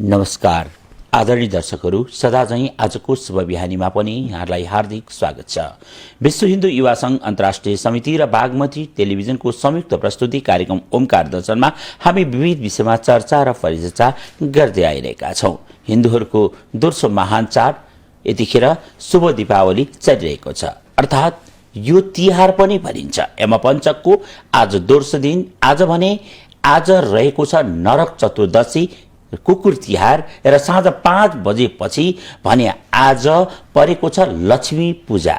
नमस्कार आदरणीय दर्शकहरू, सदा झैं आजको शुभ बिहानीमा पनि यहाँलाई हार्दिक स्वागत छ। विश्व हिन्दू युवा संघ अन्तर्राष्ट्रिय समिति र बागमती टेलिभिजनको संयुक्त प्रस्तुति कार्यक्रम ओमकार दर्शनमा हामी विविध विषयमा चर्चा र परिचर्चा गर्दै आइरहेका छौं। हिन्दूहरूको दोस्रो महान चाड यतिखेर शुभ दीपावली चलिरहेको छ, अर्थात् यो तिहार पनि भनिन्छ। यमपञ्चकको आज दोस्रो दिन। आज रहेको छ नरक चतुर्दशी, कुकुर तिहार र साँझ 5 बजेपछि भने आज परेको छ लक्ष्मी पूजा।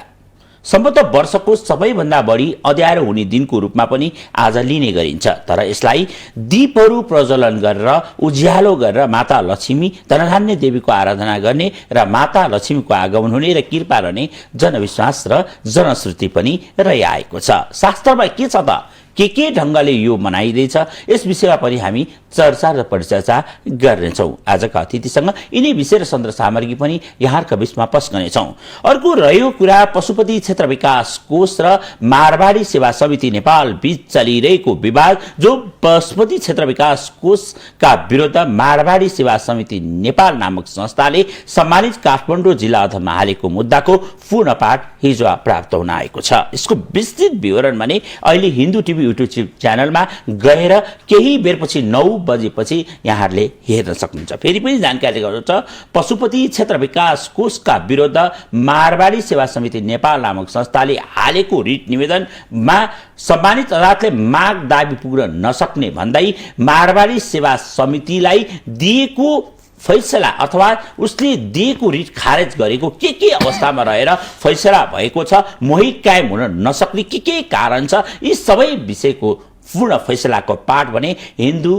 सम्भवतः वर्षको सबैभन्दा बढी अँध्यारो हुने दिनको रूपमा पनि आज लिने गरिन्छ। तर यसलाई दीपहरू प्रज्वलन गरेर उज्यालो गरेर माता लक्ष्मी धनधान्य देवीको आराधना गर्ने र माता लक्ष्मीको आगमन हुने र कृपा रहने जनविश्वास र जनश्रुति पनि रहिआएको छ। शास्त्रमा के छ त, के ढंगले यो मनाइदैछ, यस विषयमा पनि हामी चर्चा र परिचर्चा गर्नेछौं। आजका अतिथिसँग यिनै विषय र सन्दर्भ सामग्री पनि यहाँका बीचमा पेश गर्नेछौं। अर्को रह्यो कुरा पशुपति क्षेत्र विकास कोष र मारवाडी सेवा समिति नेपाल बीच चलिरहेको विवाद, जो पशुपति क्षेत्र विकास कोषका विरुद्ध मारवाडी सेवा समिति नेपाल नामक संस्थाले सम्मानित काठमाडौँ जिल्ला अदालतमा हालेको मुद्दाको पूर्ण पाठ हिजो प्राप्त हुन आएको छ। यसको विस्तृत विवरण भने अहिले हिन्दू टिभी युट्युब च्यानलमा गएर केही बेरपछि 9 बजेपछि यहाँहरूले हेर्न सक्नुहुन्छ। फेरि पनि जानकारी गराउँछ, पशुपति क्षेत्र विकास कोषका विरुद्ध मारवाडी सेवा समिति नेपाल नामक संस्थाले हालेको रिट निवेदनमा सम्मानित अदालतले माग दाबी पुग्न नसक्ने भन्दै मारवाडी सेवा समितिलाई दिएको फैसला अथवा उसले दिएको रिट खारेज गरेको के अवस्थामा रहेर फैसला भएको छ, मोही कायम हुन नसक्ने के कारण छ, यी सबै विषयको पूर्ण फैसलाको पाठ भने हिन्दू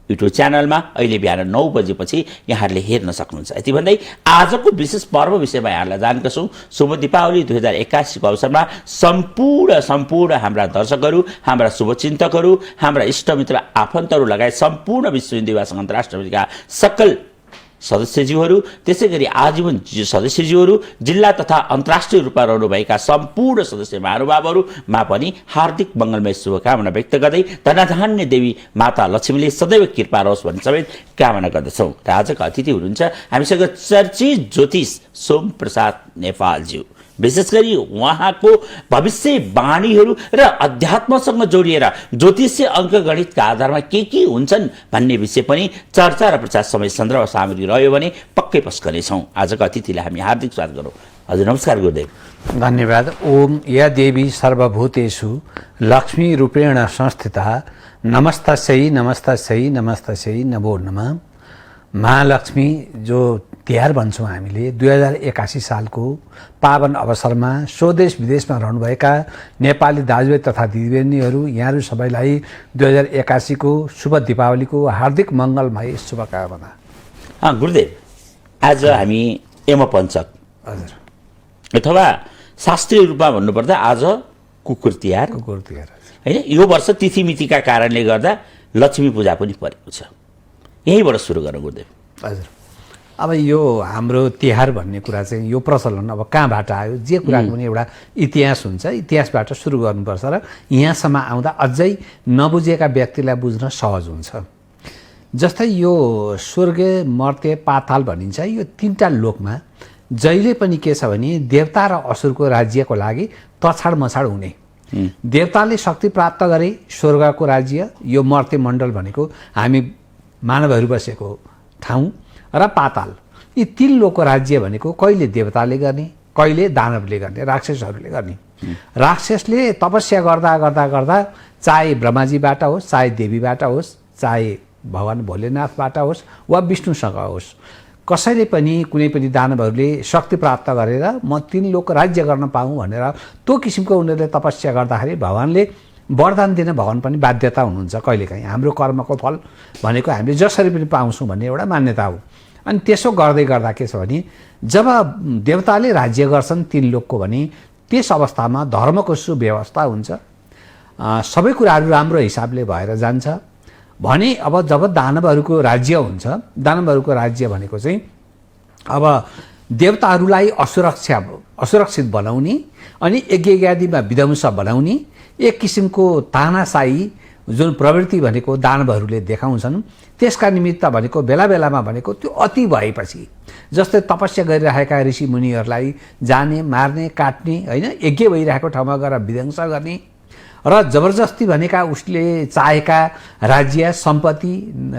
युट्युब च्यानलमा अहिले बिहान 9 बजेपछि यहाँहरूले हेर्न सक्नुहुन्छ। यति भन्दै आजको विशेष पर्व विषयमा यहाँहरूलाई जानकारी छौं। शुभ दीपावली 2081 को अवसरमा सम्पूर्ण हाम्रा दर्शकहरू, हाम्रा शुभचिन्तकहरू, हाम्रा इष्टमित्र आफन्तहरू लगायत सम्पूर्ण विश्व हिन्दू युवा संघ अन्तर्राष्ट्रिय समितिका सकल सदस्यज्यूहरू, त्यसैगरी आजीवन सदस्यज्यूहरू, जिल्ला तथा अन्तर्राष्ट्रिय रूपमा रहनुभएका सम्पूर्ण सदस्य महानुभावहरूमा पनि हार्दिक मङ्गलमय शुभकामना व्यक्त गर्दै धनधान्य देवी माता लक्ष्मीले सदैव कृपा रहोस् भन्ने समेत कामना गर्दछौँ। र आजका अतिथि हुनुहुन्छ हामीसँग चर्चित ज्योतिष सोम प्रसाद नेपालज्यू। विशेष गरी उहाँको भविष्यवाणीहरू र अध्यात्मसँग जोडिएर ज्योतिषीय अङ्कगणितका आधारमा के हुन्छन् भन्ने विषय पनि चर्चा र प्रचार समय सन्दर्भ सामग्री रह्यो भने पक्कै पेश गर्नेछौँ। आजका अतिथिलाई हामी हार्दिक स्वागत गरौँ। हजुर नमस्कार गुरुदेव। धन्यवाद। ओम या देवी सर्वभूतेषु लक्ष्मी रूपेण संस्थिता नमस्तस्यै नमस्तस्यै नमस्तस्यै नमो नमः। महालक्ष्मी जो तिहार भन्छौँ हामीले, 2081 सालको पावन अवसरमा स्वदेश विदेशमा रहनुभएका नेपाली दाजुभाइ तथा दिदीबहिनीहरू, यहाँहरू सबैलाई 2081 को शुभ दीपावलीको हार्दिक मङ्गलमय शुभकामना। गुरुदेव, आज हामी यमपञ्चक अथवा शास्त्रीय रूपमा भन्नुपर्दा आज कुकुर तिहार होइन, यो वर्ष तिथिमितिका कारणले गर्दा लक्ष्मी पूजा पनि परेको छ। यहीँबाट सुरु गरौँ गुरुदेव। हजुर, अब यो हाम्रो तिहार भन्ने कुरा चाहिँ यो प्रचलन अब कहाँबाट आयो, जे कुराको पनि एउटा इतिहास हुन्छ, इतिहासबाट सुरु गर्नुपर्छ र यहाँसम्म आउँदा अझै नबुझेका व्यक्तिलाई बुझ्न सहज हुन्छ। जस्तै यो स्वर्ग, मर्त्य, पाताल भनिन्छ, यो 3टा लोकमा जहिले पनि के छ भने देवता र असुरको राज्यको लागि तछाड मछाड हुने। देवताले शक्ति प्राप्त गरे स्वर्गको राज्य, यो मर्त्य मण्डल भनेको हामी मानवहरू बसेको ठाउँ, र पाताल, यी 3 लोकको राज्य भनेको कहिले देवताले गर्ने, कहिले दानवले गर्ने, राक्षसहरूले गर्ने। राक्षसले तपस्या गर्दा गर्दा गर्दा चाहे ब्रह्माजीबाट होस्, चाहे देवीबाट होस्, चाहे भगवान भोलेनाथबाट होस् वा विष्णुसँग होस्, कसैले पनि कुनै पनि दानवहरूले शक्ति प्राप्त गरेर म 3 लोक राज्य गर्न पाऊँ भनेर त्यो किसिमको उनीहरूले तपस्या गर्दाखेरि भगवानले वरदान दिन भगवान पनि बाध्यता हुनुहुन्छ कहिलेकाहीँ। हाम्रो कर्मको फल भनेको हामीले जसरी पनि पाउँछौँ भन्ने एउटा मान्यता हो। अनि त्यसो गर्दै गर्दा के छ भने जब देवताले राज्य गर्छन् 3 लोकको भने त्यस अवस्थामा धर्मको सुव्यवस्था हुन्छ, सबै कुराहरू राम्रो हिसाबले भएर जान्छ भने अब जब दानवहरूको राज्य हुन्छ, दानवहरूको राज्य भनेको चाहिँ अब देवताहरूलाई असुरक्षित बनाउने अनि यज्ञ इत्यादिमा विध्वंस बनाउने, एक किसिमको तानाशाही जुन प्रवृत्ति भनेको दानवहरूले देखाउँछन् त्यसका निमित्त भनेको बेला बेलामा भनेको त्यो अति भएपछि जस्तै तपस्या गरिरहेका ऋषिमुनिहरूलाई जाने मार्ने काट्ने होइन यज्ञ भइरहेको ठाउँमा गएर विध्वंस गर्ने र जबरजस्ती भनेका उसले चाहेका राज्य सम्पत्ति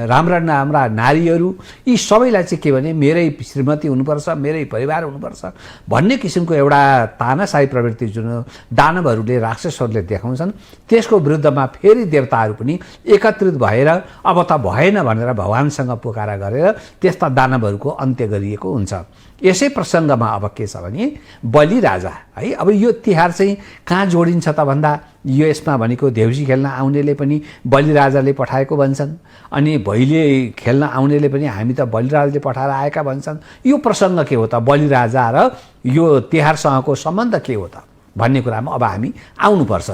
राम्रा राम्रा नारीहरू यी सबैलाई चाहिँ के भने मेरै श्रीमती हुनुपर्छ मेरै परिवार हुनुपर्छ भन्ने किसिमको एउटा तानाशाही प्रवृत्ति जुन दानवहरूले राक्षसहरूले देखाउँछन् त्यसको विरुद्धमा फेरि देवताहरू पनि एकत्रित भएर अब त भएन भनेर भगवानसँग पुकारा गरेर त्यस्ता दानवहरूको अन्त्य गरिएको हुन्छ। यसै प्रसङ्गमा अब के छ भने बलि राजा है अब यो तिहार चाहिँ कहाँ जोडिन्छ त भन्दा यो यसमा भनेको देउसी खेल्न आउनेले पनि बलिराजाले पठाएको भन्छन् अनि भैले खेल्न आउनेले पनि हामी त बलिराजाले पठाएर आएका भन्छन्। यो प्रसङ्ग के हो त बलिराजा र यो तिहारसँगको सम्बन्ध के हो त भन्ने कुरामा अब हामी आउनुपर्छ।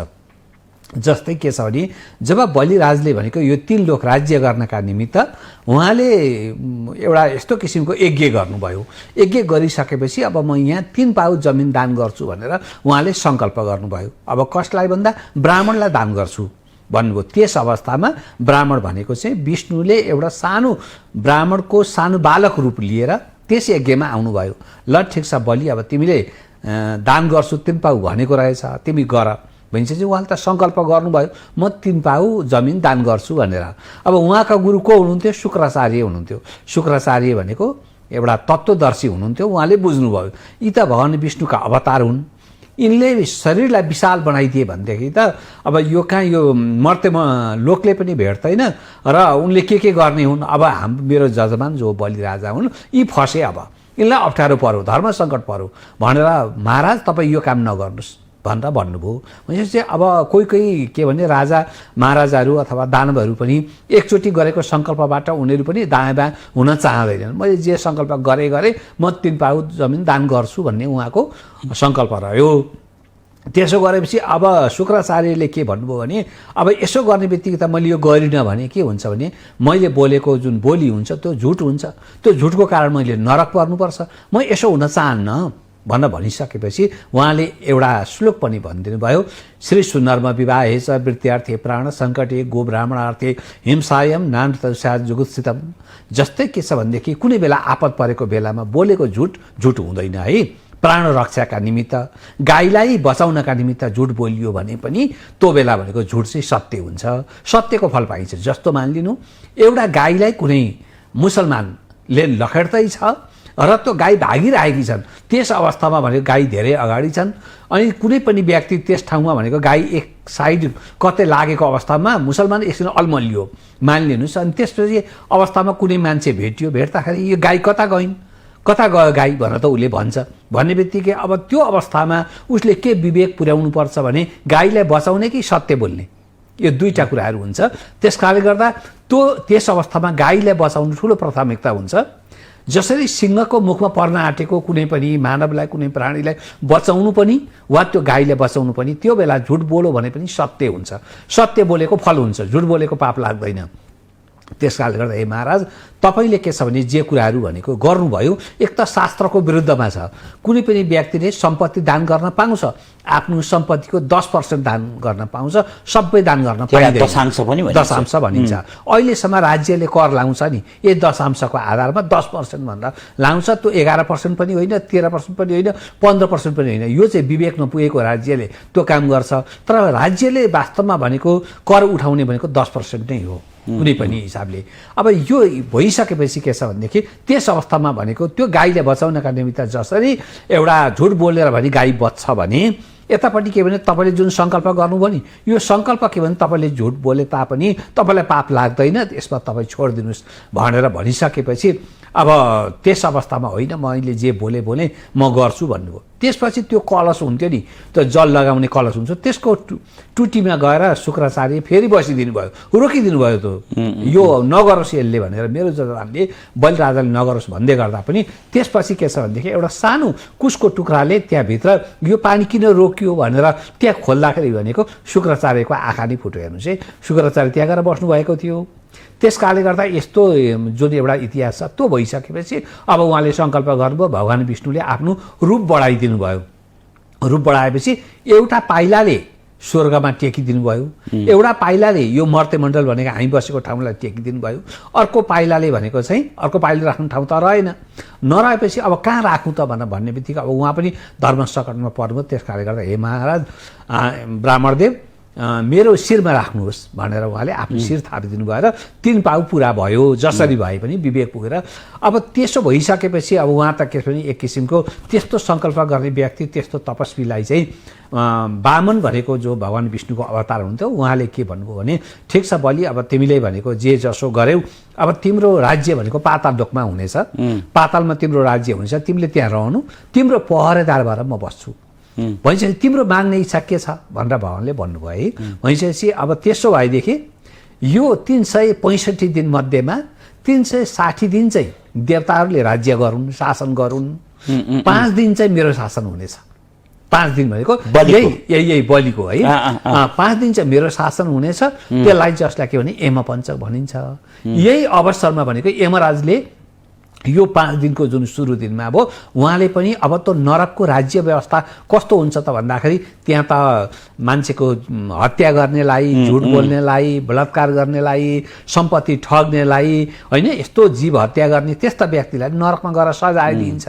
जस्तै के छ भने जब बलिराजले भनेको यो 3 लोक राज्य गर्नका निमित्त उहाँले एउटा यस्तो किसिमको यज्ञ गर्नुभयो। यज्ञ गरिसकेपछि अब म यहाँ 3 पाउ जमिन दान गर्छु भनेर उहाँले सङ्कल्प गर्नुभयो। अब कसलाई भन्दा ब्राह्मणलाई दान गर्छु भन्नुभयो। त्यस अवस्थामा ब्राह्मण भनेको चाहिँ विष्णुले एउटा सानो ब्राह्मणको सानो बालक रूप लिएर त्यस यज्ञमा आउनुभयो। ल ठिक छ बलि अब तिमीले दान गर्छु 3 पाउ भनेको रहेछ तिमी गर भन्छ चाहिँ उहाँले त सङ्कल्प गर्नुभयो म 3 पाउ जमिन दान गर्छु भनेर। अब उहाँका गुरु को हुनुहुन्थ्यो शुक्राचार्य हुनुहुन्थ्यो। शुक्राचार्य भनेको एउटा तत्त्वदर्शी हुनुहुन्थ्यो। उहाँले बुझ्नुभयो यी त भगवान विष्णुका अवतार हुन् यिनले शरीरलाई विशाल बनाइदिए भनेदेखि त अब यो कहाँ यो मर्ते लोकले पनि भेट्दैन र उनले के गर्ने हुन्। अब मेरो जजमान जो बलिराजा हुन् यी फसे अब यिनलाई अप्ठ्यारो पर्यो धर्म सङ्कट पर्यो भनेर महाराज तपाईँ यो काम नगर्नुहोस् भनेर भन्नुभयो। भनेपछि अब कोही के भने राजा महाराजाहरू अथवा दानवहरू पनि एकचोटि गरेको सङ्कल्पबाट उनीहरू पनि दायाँ बायाँ हुन चाहँदैनन्। मैले जे सङ्कल्प गरेँ म 3 पाउ जमिन दान गर्छु भन्ने उहाँको सङ्कल्प रह्यो। त्यसो गरेपछि अब शुक्राचार्यले के भन्नुभयो भने अब यसो गर्ने बित्तिकै त मैले यो गरिनँ भने के हुन्छ भने मैले बोलेको जुन बोली हुन्छ त्यो झुट हुन्छ त्यो झुटको कारण मैले नरक पर्नुपर्छ म यसो हुन चाहन्न भनिसकेपछि उहाँले एउटा श्लोक पनि भनिदिनु भयो श्री सुनर्म विवाहे च वृत्यार्थे प्राण सङ्कटे गो ब्राह्मणार्थे हिंसायम नानतसा जुगुत्सितम। जस्तै के छ भनेदेखि कुनै बेला आपद परेको बेलामा बोलेको झुट हुँदैन है। प्राण रक्षाका निमित्त गाईलाई बचाउनका निमित्त झुट बोलियो भने पनि त्यो बेला भनेको झुट चाहिँ सत्य हुन्छ सत्यको फल पाइन्छ। जस्तो मानिलिनु एउटा गाईलाई कुनै मुसलमानले लखेड्दै छ र त्यो गाई भागिरहेकी छन् त्यस अवस्थामा भनेको गाई धेरै अगाडि छन् अनि कुनै पनि व्यक्ति त्यस ठाउँमा भनेको गाई एक साइड कतै लागेको अवस्थामा मुसलमान एकछिन अल्मलियो मानिलिनुहोस् अनि त्यसपछि अवस्थामा कुनै मान्छे भेट्दाखेरि यो गाई कता गयो गाई भनेर त उसले भन्छ। भन्ने बित्तिकै अब त्यो अवस्थामा उसले के विवेक पुर्याउनु पर्छ भने गाईलाई बचाउने कि सत्य बोल्ने यो दुईटा कुराहरू हुन्छ। त्यसकारणले गर्दा त्यस अवस्थामा गाईलाई बचाउनु ठुलो प्राथमिकता हुन्छ। जसरी सिंहको मुखमा पर्न आँटेको कुनै पनि मानवलाई कुनै प्राणीलाई बचाउनु पनि वा त्यो गाईलाई बचाउनु पनि त्यो बेला झुट बोल्यो भने पनि सत्य हुन्छ सत्य बोलेको फल हुन्छ झुट बोलेको पाप लाग्दैन। त्यसकारणले गर्दा हे महाराज तपाईले के छ भने जे कुराहरू भनेको गर्नुभयो एक त शास्त्रको विरुद्धमा छ। कुनै पनि व्यक्तिले सम्पत्ति दान गर्न पाउँछ आफ्नो सम्पत्तिको 10% दान गर्न पाउँछ सबै दान गर्न पाइँदैन दशांश भनिन्छ। अहिलेसम्म राज्यले कर लाउँछ नि यो दशांशको आधारमा 10% भन्दा लाउँछ त्यो 11% पनि होइन 13% पनि होइन 15% पनि होइन। यो चाहिँ विवेक नपुगेको राज्यले त्यो काम गर्छ। तर राज्यले वास्तवमा भनेको कर उठाउने भनेको 10% नै हो कुनै पनि हिसाबले। अब यो भइसकेपछि के छ भनेदेखि त्यस अवस्थामा भनेको त्यो गाईले बचाउनका निमित्त जसरी एउटा झुट बोलेर भने गाई बच्छ भने यतापट्टि के भने तपाईँले जुन सङ्कल्प गर्नुभयो नि यो सङ्कल्प के भने तपाईँले झुट बोले तापनि तपाईँलाई पाप लाग्दैन यसमा तपाईँ छोडिदिनुहोस् भनेर भनिसकेपछि अब त्यस अवस्थामा होइन मैले जे बोले म गर्छु भन्नुभयो। त्यसपछि त्यो कलश हुन्थ्यो नि त्यो जल लगाउने कलश हुन्छ त्यसको टुटीमा गएर शुक्राचार्य फेरि बसिदिनु भयो रोकिदिनु भयो त्यो यो नगरोस् यसले भनेर मेरो जजमानले बलिराजाले नगरोस् भन्दै गर्दा पनि त्यसपछि के छ भनेदेखि एउटा सानो कुसको टुक्राले त्यहाँभित्र यो पानी किन रोकियो भनेर त्यहाँ खोल्दाखेरि भनेको शुक्राचार्यको आँखा नै फुट्यो। हेर्नुहोस् है शुक्राचार्य त्यहाँ गएर बस्नुभएको थियो। त्यसकारणले गर्दा यस्तो जुन एउटा इतिहास छ त्यो भइसकेपछि अब उहाँले सङ्कल्प गर्नुभयो भगवान विष्णुले आफ्नो रूप बढाइदिनु भयो। रूप बढाएपछि एउटा पाइलाले स्वर्गमा टेकिदिनु भयो, एउटा पाइलाले यो मर्तेमण्डल भनेको हामी बसेको ठाउँलाई टेकिदिनु भयो, अर्को पाइलाले भनेको चाहिँ अर्को पाइला राख्ने ठाउँ त रहेन। नरहेपछि अब कहाँ राखौँ त भन्ने बित्तिकै अब उहाँ पनि धर्म सङ्कटमा पर्नुभयो। त्यस कारणले गर्दा हे महाराज ब्राह्मणदेव मेरो शिरमा राख्नुहोस् भनेर उहाँले आफ्नो शिर थापिदिनु भएर 3 पाउ पुरा भयो, जसरी भए पनि विवेक पुगेर। अब त्यसो भइसकेपछि अब उहाँ त के पनि एक किसिमको त्यस्तो सङ्कल्प गर्ने व्यक्ति, त्यस्तो तपस्वीलाई चाहिँ वामन भनेको जो भगवान् विष्णुको अवतार हुन्थ्यो, उहाँले के भन्नुभयो भने ठिक छ बलि, अब तिमीले भनेको जे जसो गर्यौ, अब तिम्रो राज्य भनेको पाताल लोकमा हुनेछ, पातालमा तिम्रो राज्य हुनेछ, तिमीले त्यहाँ रहनु, तिम्रो पहरेदार भएर म बस्छु। भइसकेपछि तिम्रो माग्ने इच्छा के छ भनेर भगवान्ले भन्नुभयो है। भइसकेपछि अब त्यसो भएदेखि यो 365 दिन मध्येमा 360 दिन चाहिँ देवताहरूले राज्य गरून्, शासन गरून्, 5 दिन चाहिँ मेरो शासन हुनेछ। 5 दिन भनेको यही बलिको है। 5 दिन चाहिँ मेरो शासन हुनेछ। त्यसलाई जसलाई के भने यमपञ्चक भनिन्छ। यही अवसरमा भनेको यमराजले यो 5 दिनको जुन सुरु दिनमा अब उहाँले पनि अब त नरकको राज्य व्यवस्था कस्तो हुन्छ त भन्दाखेरि त्यहाँ त मान्छेको हत्या गर्नेलाई, झुट बोल्नेलाई, बलात्कार गर्नेलाई, सम्पत्ति ठग्नेलाई होइन, यस्तो जीव हत्या गर्ने त्यस्ता व्यक्तिलाई नरकमा गएर सजाय दिइन्छ।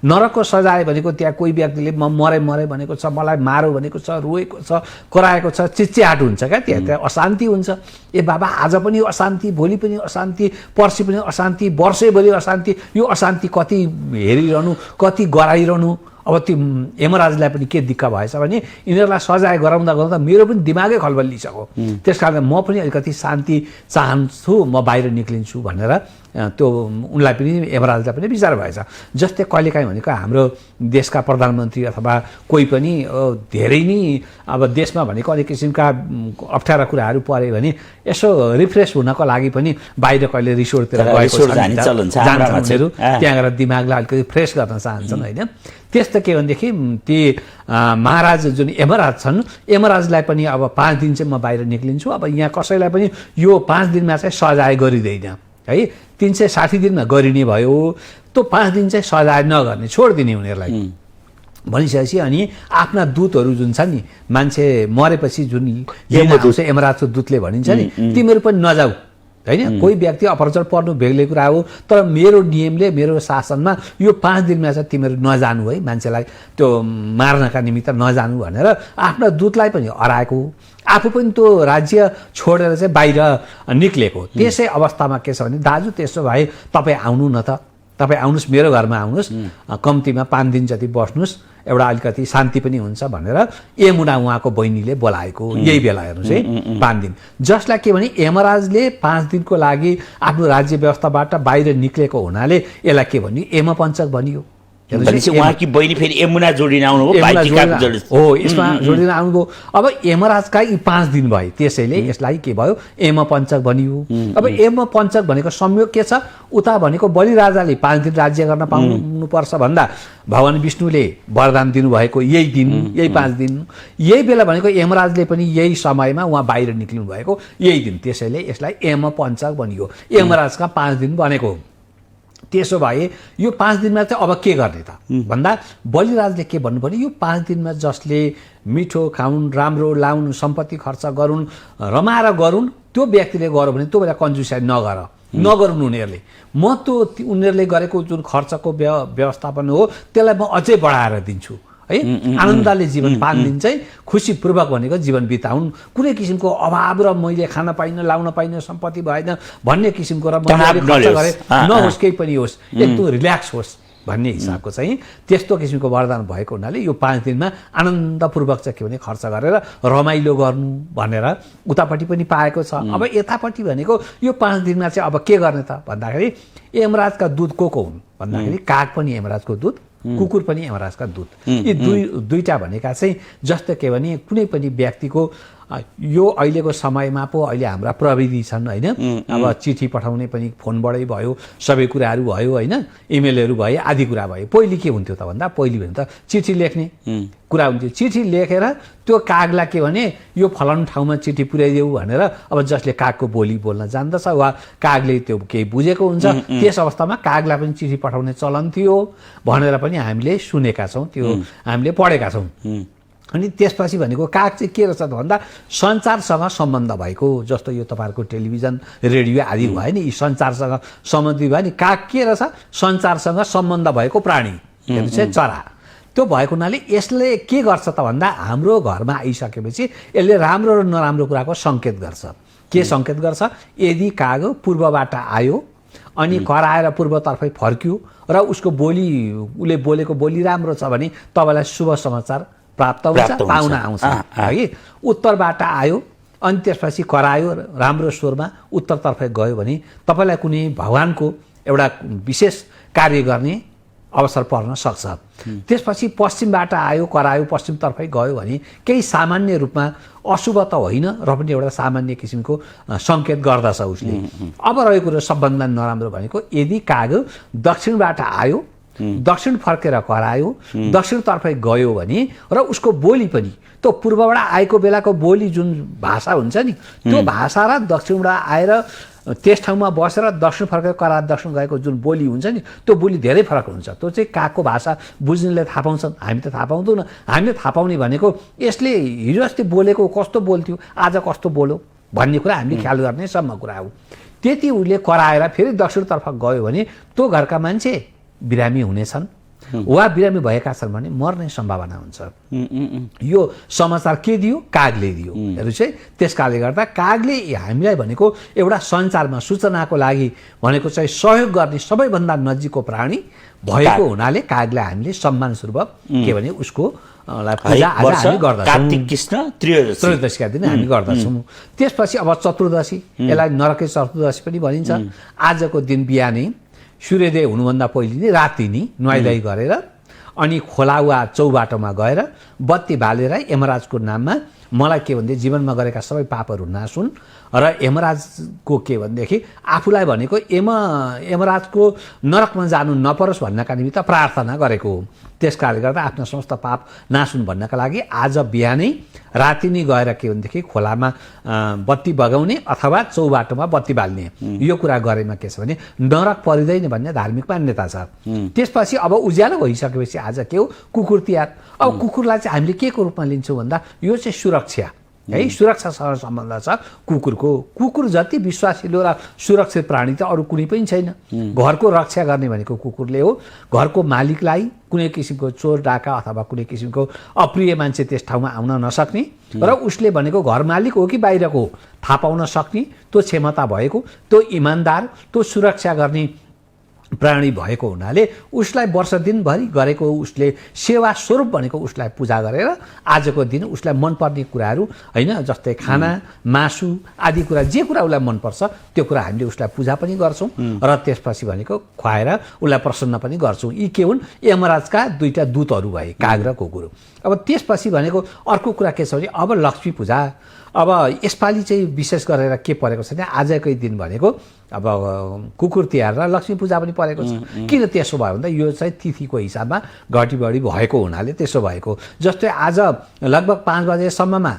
नरकको सजाय भनेको त्यहाँ कोही व्यक्तिले म मरे भनेको छ, मलाई मारो भनेको छ, रोएको छ, कराएको छ, चिच्याट हुन्छ क्या, त्यहाँ अशान्ति हुन्छ। ए बाबा आज पनि अशान्ति, भोलि पनि अशान्ति, पर्सि पनि अशान्ति, वर्षैभरि अशान्ति। यो अशान्ति कति हेरिरहनु, कति गराइरहनु। अब त्यो यमराजलाई पनि के दिक्क भएछ भने यिनीहरूलाई सजाय गराउँदा मेरो पनि दिमागै खलबलिसक्यो। त्यस कारण म पनि अलिकति शान्ति चाहन्छु, म बाहिर निक्लिन्छु भनेर त्यो उनलाई पनि यमराजलाई पनि विचार भएछ। जस्तै कहिलेकाहीँ भनेको हाम्रो देशका प्रधानमन्त्री अथवा कोही पनि धेरै नै अब देशमा भनेको अनेक किसिमका अप्ठ्यारा कुराहरू परे भने यसो रिफ्रेस हुनको लागि पनि बाहिर कहिले रिसोर्टतिर गएको मान्छेहरू त्यहाँ गएर दिमागलाई अलिकति फ्रेस गर्न चाहन्छन् होइन। त्यस्तो के भनेदेखि ती महाराज जुन यमराज छन्, यमराजलाई पनि अब 5 दिन चाहिँ म बाहिर निक्लिन्छु। अब यहाँ कसैलाई पनि यो 5 दिनमा चाहिँ सजाय गरिँदैन है। 360 दिनमा गरिने भयो, त्यो 5 दिन चाहिँ सजाय नगर्ने, छोडिदिने उनीहरूलाई भनिसकेपछि अनि आफ्ना दूतहरू जुन छ नि, मान्छे मरेपछि जुन यमराजको दूतले भनिन्छ नि, तिमीहरू पनि नजाऊ होइन। कोही व्यक्ति अपरचर पर्नु बेग्लै कुरा हो, तर मेरो नियमले, मेरो शासनमा यो 5 दिनमा चाहिँ तिमीहरू नजानु है, मान्छेलाई त्यो मार्नका निमित्त नजानु भनेर आफ्ना दूतलाई पनि हराएको, आफू पनि त्यो राज्य छोडेर चाहिँ बाहिर निक्लेको। त्यसै अवस्थामा के छ भने दाजु त्यसो भए तपाईँ आउनु न त, तपाईँ आउनुहोस्, मेरो घरमा आउनुहोस्, कम्तीमा 5 दिन जति बस्नुहोस्, एउटा अलिकति शान्ति पनि हुन्छ भनेर यमुना उहाँको बहिनीले बोलाएको। यही बेला हेर्नुहोस् है 5 दिन, जसलाई के भने यमराजले 5 दिनको लागि आफ्नो राज्य व्यवस्थाबाट बाहिर निक्लेको हुनाले यसलाई के भन्यो, यमपञ्चक भनियो। उहाँकी बहिनी फेरि यमुना जोडिन आउनु हो, यसमा जोडिन आउनुभयो। अब यमराजका यी 5 दिन भए, त्यसैले यसलाई के भयो, यमपञ्चक भनियो। अब यमपञ्चक भनेको संयोग के छ, उता भनेको बलिराजाले 5 दिन राज्य गर्न पाउनुपर्छ भन्दा भगवान् विष्णुले वरदान दिनुभएको यही दिन, यही 5 दिन, यही बेला भनेको यमराजले पनि यही समयमा उहाँ बाहिर निक्लिनु भएको यही दिन, त्यसैले यसलाई यमपञ्चक भनियो। यमराजका 5 दिन बनेको। त्यसो भए यो 5 दिनमा चाहिँ अब के गर्ने त भन्दा बलिराजले के भन्नु पर्यो, यो 5 दिनमा जसले मिठो खाउन्, राम्रो लाउन्, सम्पत्ति खर्च गरून्, रमाएर गरून्, त्यो व्यक्तिले गर्यो भने त्यो बेला कन्जुसाइ नगरून् उनीहरूले। म त्यो उनीहरूले गरेको जुन खर्चको व्यवस्थापन हो त्यसलाई म अझै बढाएर दिन्छु है। आनन्दले जीवन 5 दिन चाहिँ खुसीपूर्वक भनेको जीवन बिताउन्, कुनै किसिमको अभाव र मैले खान पाइनँ, लाउन पाइनँ, सम्पत्ति भएन भन्ने किसिमको र मैले खर्च गरेँ नहोस्, केही पनि होस्, एकदम रिल्याक्स होस् भन्ने हिसाबको चाहिँ त्यस्तो किसिमको वरदान भएको हुनाले यो 5 दिनमा आनन्दपूर्वक चाहिँ के भने खर्च गरेर रमाइलो गर्नु भनेर उतापट्टि पनि पाएको छ। अब यतापट्टि भनेको यो 5 दिनमा चाहिँ अब के गर्ने त भन्दाखेरि यमराजका दूत को हुन् भन्दाखेरि काग पनि यमराजको दूत, कुकुर पनि यमराजका दूत। यी दुईटा भनेका चाहिँ जस्तो के भने कुनै पनि व्यक्तिको यो अहिलेको समयमा पो अहिले हाम्रा प्रविधि छन् होइन, अब चिठी पठाउने पनि फोनबाटै भयो, सबै कुराहरू भयो होइन, इमेलहरू भयो, आदि कुरा भयो। पहिले के हुन्थ्यो त भन्दा पहिले भने त चिठी लेख्ने कुरा हुन्थ्यो। चिठी लेखेर त्यो कागलाई के भने यो फलानु ठाउँमा चिठी पुर्याइदेऊ भनेर, अब जसले कागको बोली बोल्न जान्दछ वा कागले त्यो केही बुझेको हुन्छ, त्यस अवस्थामा कागलाई पनि चिठी पठाउने चलन थियो भनेर पनि हामीले सुनेका छौँ, त्यो हामीले पढेका छौँ। अनि त्यसपछि भनेको काग चाहिँ के रहेछ त भन्दा सञ्चारसँग सम्बन्ध भएको, जस्तो यो तपाईँहरूको टेलिभिजन रेडियो आदि भयो नि, यी सञ्चारसँग सम्बन्धित भयो नि। काग के रहेछ? सञ्चारसँग सम्बन्ध भएको प्राणी, चाहिँ चरा। त्यो भएको हुनाले यसले के गर्छ त भन्दा हाम्रो घरमा आइसकेपछि यसले राम्रो र नराम्रो कुराको सङ्केत गर्छ। के सङ्केत गर्छ? यदि काग पूर्वबाट आयो अनि कराएर पूर्वतर्फै फर्क्यो र उसको बोली, उसले बोलेको बोली राम्रो छ भने तपाईँलाई शुभ समाचार प्राप्त हुन्छ, पाहुना आउँछ है। उत्तरबाट आयो अनि त्यसपछि करायो राम्रो स्वरमा उत्तरतर्फै गयो भने तपाईँलाई कुनै भगवानको एउटा विशेष कार्य गर्ने अवसर पर्न सक्छ। त्यसपछि पश्चिमबाट आयो करायो पश्चिमतर्फै गयो भने केही सामान्य रूपमा अशुभ त होइन र पनि एउटा सामान्य किसिमको सङ्केत गर्दछ उसले। अब रहेको कुरो सबभन्दा नराम्रो भनेको यदि काग दक्षिणबाट आयो, दक्षिण फर्केर करायो, दक्षिणतर्फै गयो भने र उसको बोली पनि त्यो पूर्वबाट आएको बेलाको बोली जुन भाषा हुन्छ नि, त्यो भाषा र दक्षिणबाट आएर त्यस ठाउँमा बसेर दक्षिण फर्केर करार दक्षिण गएको जुन बोली हुन्छ नि, त्यो बोली धेरै फरक हुन्छ। त्यो चाहिँ कागको भाषा बुझ्नेले थाहा पाउँछन्, हामी त थाहा पाउँदैनौँ। हामीले थाहा पाउने भनेको यसले हिजो अस्ति बोलेको कस्तो बोल्थ्यो, आज कस्तो बोल्यो भन्ने कुरा हामीले ख्याल गर्ने सम्म कुरा हो। त्यति उसले कराएर फेरि दक्षिणतर्फ गयो भने त्यो घरका मान्छे बिरामी हुनेछन् वा बिरामी भएका छन् भने मर्ने सम्भावना हुन्छ। यो समाचार के दियो? कागले दियो। हेर्नु चाहिँ त्यसकाले गर्दा कागले हामीलाई भनेको एउटा सञ्चारमा सूचनाको लागि भनेको चाहिँ सहयोग गर्ने सबैभन्दा नजिकको प्राणी भएको हुनाले कागलाई हामीले सम्मान स्वरूप के भने उसको पूजा आज हामी गर्दछौँ। कार्तिक कृष्ण त्रयोदशीका दिन हामी गर्दछौँ। त्यसपछि अब चतुर्दशी, यसलाई नरके चतुर्दशी पनि भनिन्छ। आजको दिन बिहानै सूर्योदय हुनुभन्दा पहिले नै राति नै नुहाइधुवाइ गरेर अनि खोला वा चौबाटोमा गएर बत्ती बालेर यमराजको नाममा मलाई के भन्दै जीवनमा गरेका सबै पापहरू नासुन् र यमराजको के भनेदेखि आफूलाई भनेको यमराजको नरकमा जानु नपरोस् भन्नका निमित्त प्रार्थना गरेको हो। त्यसकारणले गर्दा आफ्ना समस्त पाप नासुन् भन्नका लागि आज बिहानै राति नै गएर के भनेदेखि खोलामा बत्ती बगाउने अथवा चौबाटोमा बत्ती बाल्ने, यो कुरा गरेमा के छ भने नरक परिँदैन भन्ने धार्मिक मान्यता छ। त्यसपछि अब उज्यालो भइसकेपछि आज के हो? कुकुर तिहार। अब कुकुरलाई चाहिँ हामीले के को रूपमा लिन्छौँ भन्दा यो चाहिँ सुरक्षा है, सुरक्षासँग सम्बन्ध छ कुकुरको। कुकुर जति विश्वासिलो र सुरक्षित प्राणी त अरू कुनै पनि छैन। घरको रक्षा गर्ने भनेको कुकुरले हो। घरको मालिकलाई कुनै किसिमको चोर डाका अथवा कुनै किसिमको अप्रिय मान्छे त्यस ठाउँमा आउन नसक्ने र उसले भनेको घर मालिक हो कि बाहिरको थाहा पाउन सक्ने त्यो क्षमता भएको, त्यो इमान्दार, त्यो सुरक्षा गर्ने प्राणी भएको हुनाले उसलाई वर्ष दिनभरि गरेको उसले सेवा स्वरूप भनेको उसलाई पूजा गरेर आजको दिन उसलाई मनपर्ने कुराहरू होइन, जस्तै खाना मासु आदि कुरा जे कुरा उसलाई मनपर्छ त्यो कुरा हामीले उसलाई पूजा पनि गर्छौँ र त्यसपछि भनेको खुवाएर उसलाई प्रसन्न पनि गर्छौँ। यी के हुन्? यमराजका दुईटा दूतहरू भए, काग र कुकुर। अब त्यसपछि भनेको अर्को कुरा के छ भने अब लक्ष्मी पूजा। अब यसपालि चाहिँ विशेष गरेर के परेको छ भने आजकै दिन भनेको अब कुकुर तिहार र लक्ष्मी पूजा पनि परेको छ। किन त्यसो भयो भन्दा यो चाहिँ तिथिको हिसाबमा घटी बढी भएको हुनाले त्यसो भएको। जस्तै आज लगभग 5 बजेसम्ममा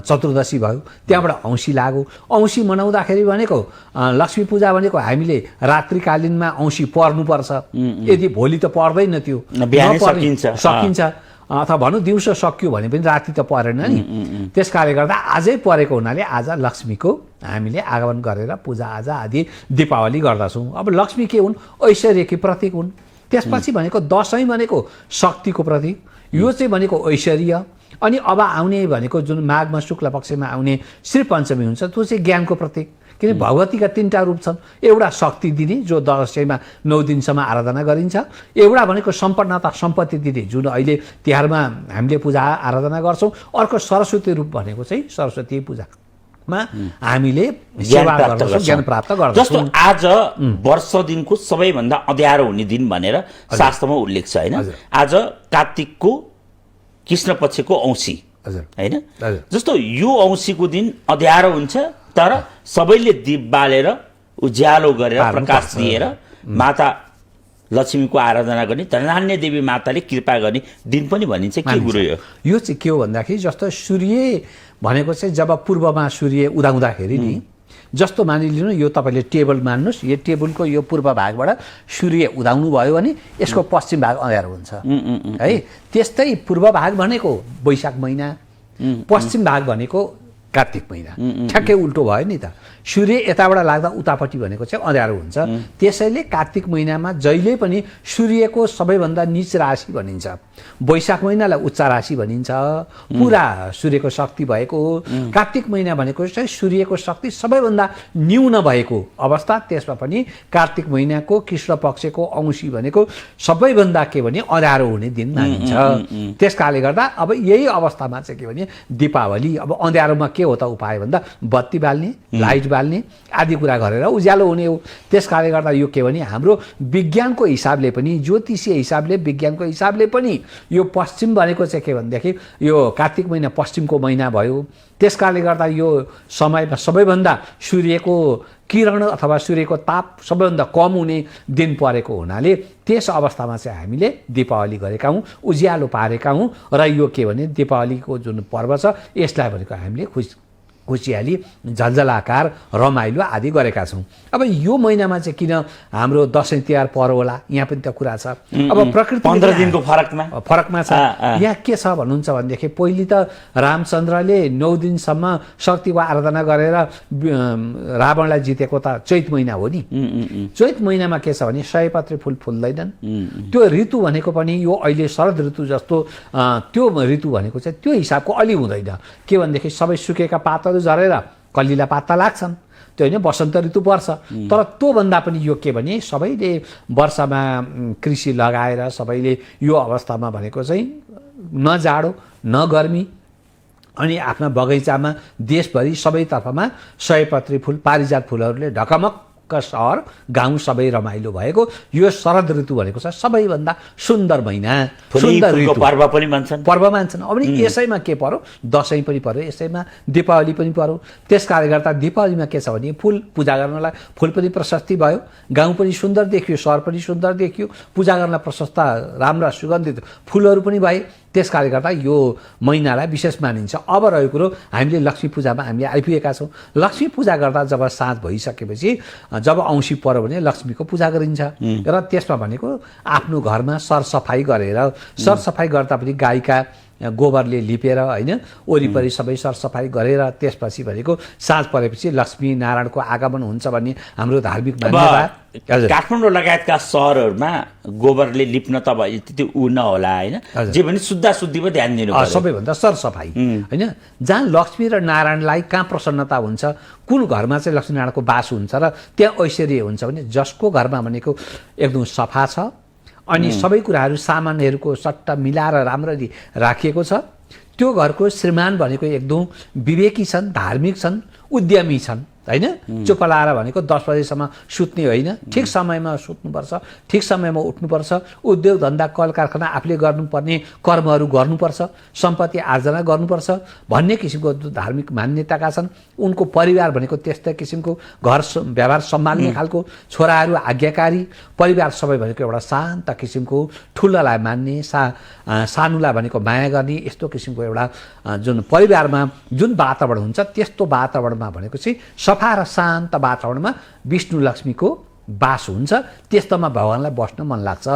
चतुर्दशी भयो, त्यहाँबाट औँसी लाग्यो। औँसी मनाउँदाखेरि भनेको लक्ष्मी पूजा भनेको हामीले रात्रिकालीनमा औँसी पर्नुपर्छ। यदि भोलि त पर्दैन, त्यो सकिन्छ अथवा भनौँ दिउँसो सकियो भने पनि राति त परेन नि। त्यसकारणले गर्दा आजै परेको हुनाले आज लक्ष्मीको हामीले आगमन गरेर पूजाआजा आदि दीपावली गर्दछौँ। अब लक्ष्मी के हुन्? ऐश्वर्यकी प्रतीक हुन्। त्यसपछि भनेको दसैँ भनेको शक्तिको प्रतीक, यो चाहिँ भनेको ऐश्वर्य। अनि अब आउने भनेको जुन माघमा शुक्ल पक्षमा आउने श्री पञ्चमी हुन्छ त्यो चाहिँ ज्ञानको प्रतीक। किन भगवतीका 3टा रूप छन्। एउटा शक्ति दिने जो दसैँमा 9 दिनसम्म आराधना गरिन्छ, एउटा भनेको सम्पन्नता सम्पत्ति दिने जुन अहिले तिहारमा हामीले पूजा आराधना गर्छौँ, अर्को सरस्वती रूप भनेको चाहिँ सरस्वती पूजामा हामीले सेवा गर्छौँ, ज्ञान प्राप्त गर्छौँ। जस्तो आज वर्ष दिनको सबैभन्दा अँध्यारो हुने दिन भनेर शास्त्रमा उल्लेख छ होइन। आज कार्तिकको कृष्ण पक्षको औँसी होइन। जस्तो यो औँसीको दिन अँध्यारो हुन्छ तर सबैले दीप बालेर उज्यालो गरेर प्रकाश दिएर माता लक्ष्मीको आराधना गर्ने, धनान्य देवी माताले कृपा गर्ने दिन पनि भनिन्छ। के कुरो यो चाहिँ के हो भन्दाखेरि जस्तो सूर्य भनेको चाहिँ जब पूर्वमा सूर्य उदाउँदाखेरि नि जस्तो मानिलिनु यो तपाईँले टेबल मान्नुहोस्, यो टेबलको यो पूर्व भागबाट सूर्य उदाउनु भयो भने यसको पश्चिम भाग अँध्यारो हुन्छ है। त्यस्तै पूर्व भाग भनेको वैशाख महिना, पश्चिम भाग भनेको कार्तिक महिना, ठ्याक्कै उल्टो भयो नि त। सूर्य यताबाट लाग्दा उतापट्टि भनेको चाहिँ अँध्यारो हुन्छ। त्यसैले कार्तिक महिनामा जहिले पनि सूर्यको सबैभन्दा नीच राशि भनिन्छ, वैशाख महिनालाई उच्च राशि भनिन्छ, पुरा सूर्यको शक्ति भएको। कार्तिक महिना भनेको चाहिँ सूर्यको शक्ति सबैभन्दा न्यून भएको अवस्था। त्यसमा पनि कार्तिक महिनाको कृष्ण पक्षको औँसी भनेको सबैभन्दा के भने अँध्यारो हुने दिन मानिन्छ। त्यस कारणले गर्दा अब यही अवस्थामा चाहिँ के भने दीपावली, अब अँध्यारोमा के हो त उपाय भन्दा बत्ती बाल्ने, लाइट बाल्ने आदि कुरा गरेर उज्यालो हुने हो। त्यस कारणले गर्दा यो के भने हाम्रो विज्ञानको हिसाबले पनि, ज्योतिषीय हिसाबले, विज्ञानको हिसाबले पनि यो पश्चिम भनेको चाहिँ के भनेदेखि यो कार्तिक महिना पश्चिमको महिना भयो। त्यस कारणले गर्दा यो समयमा सबैभन्दा सूर्यको किरण अथवा सूर्यको ताप सबैभन्दा कम हुने दिन परेको हुनाले त्यस अवस्थामा चाहिँ हामीले दीपावली गरेका हौँ, उज्यालो पारेका हौँ। र यो के भने दीपावलीको जुन पर्व छ यसलाई भनेको हामीले खुसियाली, झन्झलाकार, रमाइलो आदि गरेका छौँ। अब यो महिनामा चाहिँ किन हाम्रो दसैँ तिहार पर्व होला, यहाँ पनि त कुरा छ। अब प्रकृति 15 दिनको फरकमा छ। यहाँ के छ भन्नुहुन्छ भनेदेखि पहिले त रामचन्द्रले 9 दिनसम्म शक्तिको आराधना गरेर रावणलाई जितेको त चैत महिना हो नि। चैत महिनामा के छ भने सयपत्री फुल फुल्दैनन्। त्यो ऋतु भनेको पनि यो अहिले शरद ऋतु जस्तो त्यो ऋतु भनेको चाहिँ त्यो हिसाबको अलि हुँदैन। के भनेदेखि सबै सुकेका पातहरू झरेर कलिला पाता लाग्छन्, त्यो होइन बसन्त ऋतु पर्छ। तर त्योभन्दा पनि यो के भने सबैले वर्षमा कृषि लगाएर सबैले यो अवस्थामा भनेको चाहिँ न जाडो न गर्मी, अनि आफ्ना बगैँचामा देशभरि सबैतर्फमा सयपत्री फुल, पारिजात फुलहरूले ढकमक्क सहर गाउँ सबै रमाइलो भएको यो शरद ऋतु भनेको छ सबैभन्दा सुन्दर महिना, सुन्दर ऋतु, पर्व मान्छन्। अब नि यसैमा के पर्यो, दसैँ पनि पर्यो, यसैमा दीपावली पनि पर्यो। त्यस कारणले गर्दा दीपावलीमा के छ भने फुल पूजा गर्नलाई फुल पनि प्रशस्ति भयो, गाउँ पनि सुन्दर देखियो, सहर पनि सुन्दर देखियो, पूजा गर्न प्रशस्त राम्रा सुगन्धित फुलहरू पनि भए। त्यस कारणले गर्दा यो महिनालाई विशेष मानिन्छ। अब रहेको कुरो हामीले लक्ष्मी पूजामा हामीले आइपुगेका छौँ। लक्ष्मी पूजा गर्दा जब साँझ भइसकेपछि जब औँसी पर्यो भने लक्ष्मीको पूजा गरिन्छ र त्यसमा भनेको आफ्नो घरमा सरसफाइ गरेर, सरसफाइ गर्दा पनि गाईका गोबरले लिपेर होइन वरिपरि सबै सरसफाइ गरेर त्यसपछि भनेको साँझ परेपछि लक्ष्मी नारायणको आगमन हुन्छ भन्ने हाम्रो धार्मिक मान्यता। काठमाडौँ लगायतका सहरहरूमा गोबरले लिप्न त त्यति ऊ नहोला होइन, जे पनि शुद्धा शुद्धि पो ध्यान दिनु पर्यो, सबैभन्दा सरसफाइ होइन। जहाँ लक्ष्मी र नारायणलाई कहाँ प्रसन्नता हुन्छ, कुन घरमा चाहिँ लक्ष्मी नारायणको बास हुन्छ र त्यहाँ ऐश्वर्य हुन्छ भने जसको घरमा भनेको एकदम सफा छ अनि सबै कुराहरू सामानहरूको सट्टा मिलाएर राम्ररी राखिएको छ, त्यो घरको श्रीमान भनेको एकदम विवेकी छन्, धार्मिक छन्, उद्यमी छन् होइन। चुप लाएर भनेको 10 बजेसम्म सुत्ने होइन, ठिक समयमा सुत्नुपर्छ, ठिक समयमा उठ्नुपर्छ, उद्योग धन्दा कल कारखाना आफूले गर्नुपर्ने कर्महरू गर्नुपर्छ, सम्पत्ति आर्जना गर्नुपर्छ भन्ने किसिमको धार्मिक मान्यताका छन्। उनको परिवार भनेको त्यस्तै किसिमको घर व्यवहार सम्हाल्ने खालको, छोराहरू आज्ञाकारी, परिवार सबै भनेको एउटा शान्त किसिमको, ठुलालाई मान्ने, सानुलाई भनेको माया गर्ने, यस्तो किसिमको एउटा जुन परिवारमा जुन वातावरण हुन्छ त्यस्तो वातावरणमा भनेको चाहिँ सफा र शान्त वातावरणमा विष्णु लक्ष्मीको बास हुन्छ। त्यस्तोमा भगवान्लाई बस्न मन लाग्छ।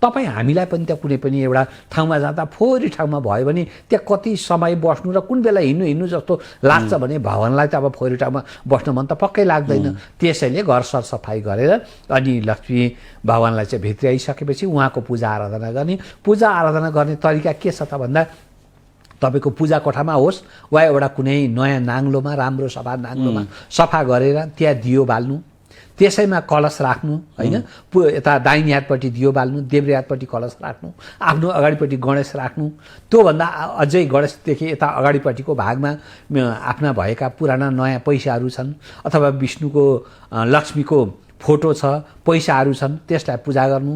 तपाईँ हामीलाई पनि त्यहाँ कुनै पनि एउटा ठाउँमा जाँदा फोहोरी ठाउँमा भयो भने त्यहाँ कति समय बस्नु र कुन बेला हिँड्नु जस्तो लाग्छ भने भगवान्लाई त अब फोहोरी ठाउँमा बस्न मन त पक्कै लाग्दैन। त्यसैले घर सरसफाइ गरेर अनि लक्ष्मी भगवान्लाई चाहिँ भित्री आइसकेपछि उहाँको पूजा आराधना गर्ने। पूजा आराधना गर्ने तरिका के छ त भन्दा तपाईँको पूजा कोठामा होस् वा एउटा कुनै नयाँ नाङ्लोमा, राम्रो सफा नाङ्लोमा सफा गरेर त्यहाँ दियो बाल्नु, त्यसैमा कलश राख्नु होइन। यता दाहिने हातपट्टि दियो बाल्नु, देब्रे हातपट्टि कलश राख्नु, आफ्नो अगाडिपट्टि गणेश राख्नु। त्योभन्दा अझै गणेशदेखि यता अगाडिपट्टिको भागमा आफ्ना भएका पुराना नयाँ पैसाहरू छन् अथवा विष्णुको लक्ष्मीको फोटो छ, पैसाहरू छन्, त्यसलाई पूजा गर्नु।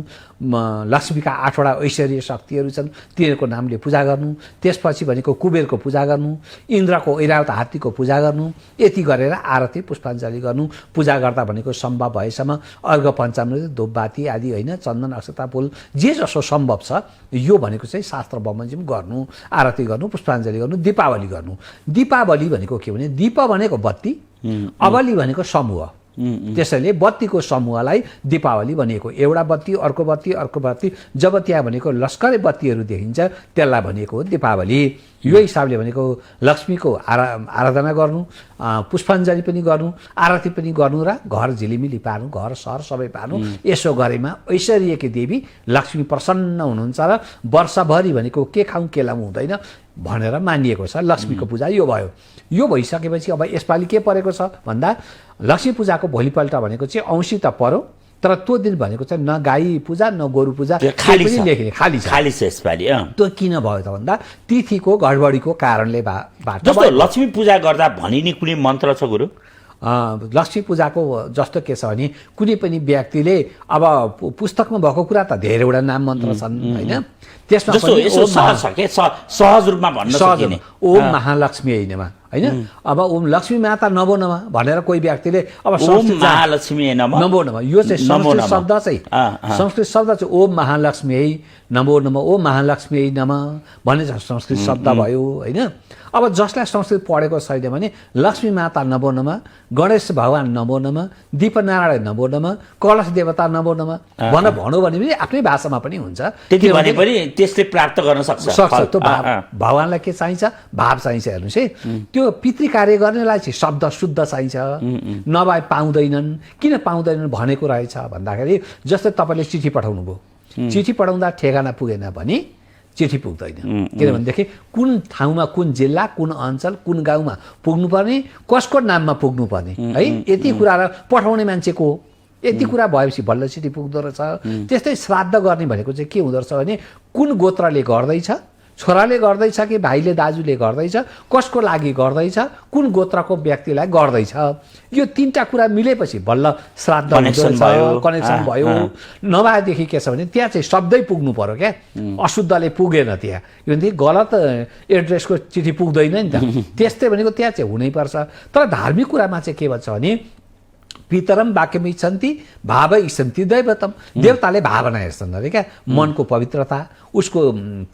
लक्ष्मीका 8वटा ऐश्वर्य शक्तिहरू छन्, तिनीहरूको नामले पूजा गर्नु। त्यसपछि भनेको कुबेरको पूजा गर्नु, इन्द्रको ऐरावत हात्तीको पूजा गर्नु। यति गरेर आरती पुष्पाञ्जली गर्नु। पूजा गर्दा भनेको सम्भव भएसम्म अर्घ पञ्चामृत, धूपबाती आदि होइन, चन्दन अक्षता फुल जे जसो सम्भव छ यो भनेको चाहिँ शास्त्र बमोजिम गर्नु, आरती गर्नु, पुष्पाञ्जली गर्नु, दीपावली गर्नु। दीपावली भनेको के भने दीप भनेको बत्ती, अबली भनेको समूह, त्यसैले बत्तीको समूहलाई दीपावली भनिएको। एउटा बत्ती, अर्को बत्ती, अर्को बत्ती, जब त्यहाँ भनेको लस्करै बत्तीहरू देखिन्छ त्यसलाई भनेको हो दीपावली। यो हिसाबले भनेको लक्ष्मीको आराधना गर्नु, पुष्पाञ्जली पनि गर्नु, आरती पनि गर्नु र घर झिलिमिली पार्नु, घर सहर सबै पार्नु। यसो गरेमा ऐश्वर्यकी देवी लक्ष्मी प्रसन्न हुनुहुन्छ र वर्षभरि भनेको के खाउँ के लाउँ हुँदैन भनेर मानिएको छ। लक्ष्मीको पूजा यो भयो। यो भइसकेपछि अब यसपालि के परेको छ भन्दा लक्ष्मी पूजाको भोलिपल्ट भनेको चाहिँ औँसी त पर्यो, तर त्यो दिन भनेको चाहिँ न गाई पूजा न गोरु पूजा खाली छ यसपालि। त्यो किन भयो त भन्दा तिथिको गडबडीको कारणले जस्तो लक्ष्मी पूजा गर्दा भनिने कुनै मन्त्र छ गुरु? लक्ष्मी पूजाको जस्तो के छ भने कुनै पनि व्यक्तिले अब पुस्तकमा भएको कुरा त धेरैवटा नाम मन्त्र छन् होइन, त्यसमा सहज रूपमा भन्न सकिने ओम महालक्ष्मी नमः होइन। अब ओम लक्ष्मी माता नमो नमः भनेर कोही व्यक्तिले अब ओम महालक्ष्मी नमो नमः, यो चाहिँ संस्कृत शब्द चाहिँ ओम महालक्ष्मी नमो नमः, ओम महालक्ष्मी नमः भन्ने संस्कृत शब्द भयो होइन। अब जसलाई संस्कृत पढेको छैन भने लक्ष्मी माता नमो नमः, गणेश भगवान नमो नमः, दीपनारायण नमो नमः, कलश देवता नमो नमः भनौँ भने पनि आफ्नै भाषामा पनि हुन्छ। त्यति भने पनि त्यसले प्राप्त गर्न सक्छ। त्यो भगवानलाई के चाहिन्छ? भाव चाहिन्छ। हेर्नुहोस् है, त्यो पितृ कार्य गर्नेलाई चाहिँ शब्द शुद्ध चाहिन्छ, नभए पाउँदैनन्। किन पाउँदैनन् भनेको रहेछ भन्दाखेरि जस्तै तपाईँले चिठी पठाउनु भयो, चिठी पठाउँदा ठेगाना पुगेन भने चिठी पुग्दैन। किनभनेदेखि कुन ठाउँमा, कुन जिल्ला, कुन अञ्चल, कुन गाउँमा पुग्नुपर्ने, कसको नाममा पुग्नुपर्ने है, यति कुरा पठाउने मान्छेको यति कुरा भएपछि बल्ल चिठी पुग्दो रहेछ। त्यस्तै श्राद्ध गर्ने भनेको चाहिँ के हुँदो रहेछ भने कुन गोत्रले गर्दैछ, छोराले गर्दैछ कि भाइले दाजुले गर्दैछ, कसको लागि गर्दैछ, कुन गोत्रको व्यक्तिलाई गर्दैछ, यो तीनटा कुरा मिलेपछि बल्ल श्राद्ध कनेक्सन भयो। नभएदेखि के छ भने त्यहाँ चाहिँ शब्दै पुग्नु पर्यो क्या, अशुद्धले पुगेन त्यहाँ, यो गलत एड्रेसको चिठी पुग्दैन नि त। त्यस्तै भनेको त्यहाँ चाहिँ हुनैपर्छ। तर धार्मिक कुरामा चाहिँ के भन्छ भने पितरम वाक्यम इच्छन्ति भाव इच्छन्ति दैवतम, देवताले भावना हेर्छन् अरे क्या, मनको पवित्रता, उसको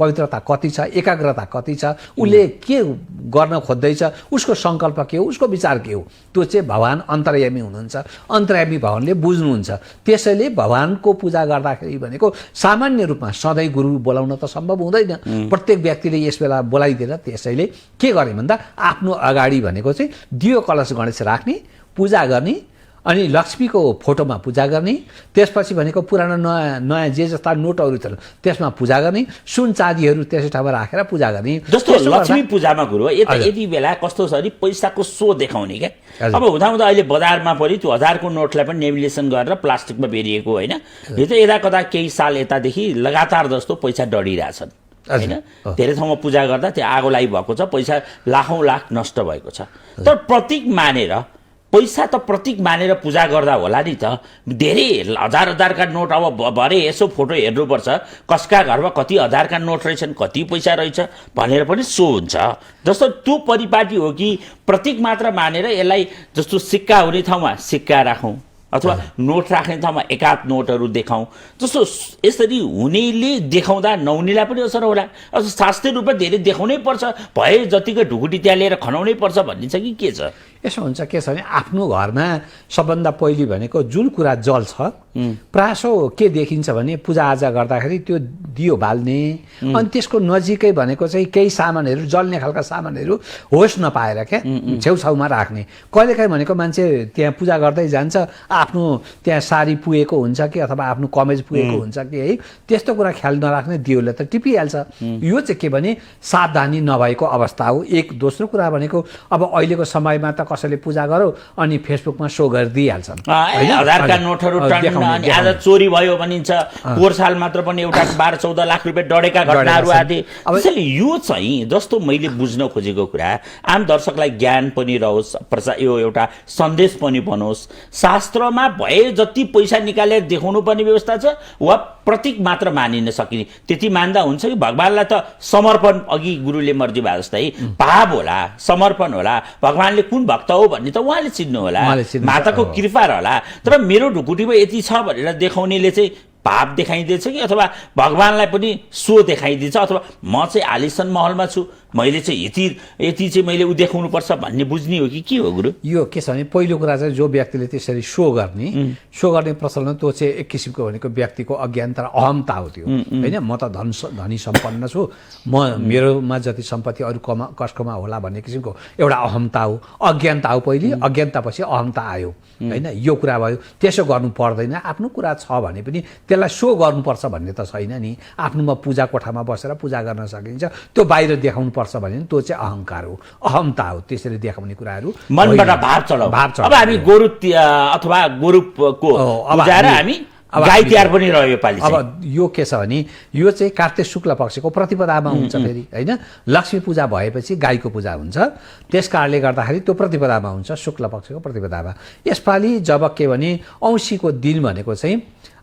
पवित्रता कति छ, एकाग्रता कति छ, उसले के गर्न खोज्दैछ, उसको सङ्कल्प के हो, उसको विचार के हो, त्यो चाहिँ भगवान अन्तर्यामी हुनुहुन्छ। अन्तर्यामी भगवानले बुझ्नुहुन्छ। त्यसैले भगवानको पूजा गर्दाखेरि भनेको सामान्य रूपमा सधैँ गुरु बोलाउन त सम्भव हुँदैन, प्रत्येक व्यक्तिले यस बेला बोलाइदिएर त्यसैले के गर्ने भन्दा आफ्नो अगाडि भनेको चाहिँ दियो कलश गणेश राख्ने, पूजा गर्ने, अनि लक्ष्मीको फोटोमा पूजा गर्ने, त्यसपछि भनेको पुरानो नयाँ जे जस्ता नोटहरू छन् त्यसमा पूजा गर्ने, सुन चाँदीहरू त्यसै ठाउँमा राखेर पूजा गर्ने। जस्तो लक्ष्मी पूजामा गुरु यति बेला कस्तो छ भने पैसाको सो देखाउने क्या। अब हुँदा अहिले बजारमा पनि त्यो 1000को नोटलाई पनि नेभिगेसन गरेर प्लास्टिकमा बेरिएको होइन। यो त यता कता केही साल यतादेखि लगातार जस्तो पैसा डढिरहेछन् होइन। धेरै ठाउँमा पूजा गर्दा त्यो आगो लागि भएको छ, पैसा लाखौँ लाख नष्ट भएको छ। तर प्रतीक मानेर पैसा त प्रतीक मानेर पूजा गर्दा होला नि त। धेरै हजारका नोट अब भरे यसो फोटो हेर्नुपर्छ, कसका घरमा कति हजारका नोट रहेछन्, कति पैसा रहेछ भनेर पनि सो हुन्छ। जस्तो त्यो परिपाटी हो कि प्रतीक मात्र मानेर यसलाई जस्तो सिक्का हुने ठाउँमा सिक्का राखौँ अथवा नोट राख्ने ठाउँमा एकाध नोटहरू देखाउँ। जस्तो यसरी हुनेले देखाउँदा नहुनेलाई पनि असर होला। अब शास्त्रीय रूपमा धेरै देखाउनै पर्छ, भए जतिको ढुकुटी त्यहाँ लिएर खनाउनै पर्छ भन्ने छ कि के छ? यसो हुन्छ के छ भने आफ्नो घरमा सबभन्दा पहिले भनेको जुन कुरा जल्छ प्रायः के देखिन्छ भने पूजाआजा गर्दाखेरि त्यो दियो बाल्ने, अनि त्यसको नजिकै भनेको चाहिँ केही सामानहरू जल्ने खालका सामानहरू होस् नपाएर क्या छेउछाउमा राख्ने। कहिलेकाहीँ भनेको मान्छे त्यहाँ पूजा गर्दै जान्छ, आफ्नो त्यहाँ साडी पुगेको हुन्छ कि अथवा आफ्नो कमेज पुगेको हुन्छ कि है, त्यस्तो कुरा ख्याल नराख्ने दियोले त टिपिहाल्छ। यो चाहिँ के भने सावधानी नभएको अवस्था हो। एक दोस्रो कुरा भनेको अब अहिलेको समयमा त कसैले पूजा गरौ अनि फेसबुकमा सो गरिदिइहाल्छन्, हजारका नोटहरू अनि आज चोरी भयो भनिन्छ। पोहोर साल मात्र पनि एउटा 12-14 लाख रुपियाँ डढेका घटनाहरू आदि। त्यसैले यो चाहिँ जस्तो मैले बुझ्न खोजेको कुरा आम दर्शकलाई ज्ञान पनि रहोस्, यो एउटा सन्देश पनि बनोस्। शास्त्रमा भए जति पैसा निकालेर देखाउनु पर्ने व्यवस्था छ वा प्रतीक मात्र मानिन सकिने? त्यति मान्दा हुन्छ कि भगवानलाई त समर्पण, अघि गुरुले मर्जी भए जस्तै भाव होला, समर्पण होला, भगवानले कुन भक्त हो भन्ने त उहाँले चिन्नु होला, माताको कृपा होला। तर मेरो ढुकुटीमा यति छ भनेर देखाउनेले चाहिँ भाव देखाइदिन्छ कि अथवा भगवानलाई पनि सो देखाइदिन्छ, अथवा म चाहिँ आलिसन महलमा छु, मैले चाहिँ यति चाहिँ मैले उ देखाउनुपर्छ भन्ने बुझ्ने हो कि के हो गुरु? यो के छ भने पहिलो कुरा चाहिँ जो व्यक्तिले त्यसरी सो गर्ने प्रचलन त्यो चाहिँ एक किसिमको भनेको व्यक्तिको अज्ञानता र अहमता हो त्यो होइन। म त धनी सम्पन्न छु, मेरोमा जति सम्पत्ति अरू कसकोमा होला भन्ने किसिमको एउटा अहमता हो, अज्ञानता हो। पहिले अज्ञानतापछि अहमता आयो होइन, यो कुरा भयो। त्यसो गर्नु पर्दैन, आफ्नो कुरा छ भने पनि त्यसलाई सो गर्नुपर्छ भन्ने त छैन नि। आफ्नोमा पूजा कोठामा बसेर पूजा गर्न सकिन्छ, त्यो बाहिर देखाउनु पर्छ भने त्यो चाहिँ अहङ्कार हो, अहमता हो। त्यसरी देखाउने कुराहरू मनबाट भार चढाउ। अब हामी गोरु अथवा गोरुको पूजा र हामी गाई तिहार पनि रह्यो योपालि। अब यो के छ भने यो चाहिँ कार्तिक शुक्ल पक्षको प्रतिपदामा हुन्छ फेरि होइन। लक्ष्मी पूजा भएपछि गाईको पूजा हुन्छ, त्यस कारणले गर्दाखेरि त्यो प्रतिपदामा हुन्छ, शुक्ल पक्षको प्रतिपदामा। यसपालि जब के भने औँसीको दिन भनेको चाहिँ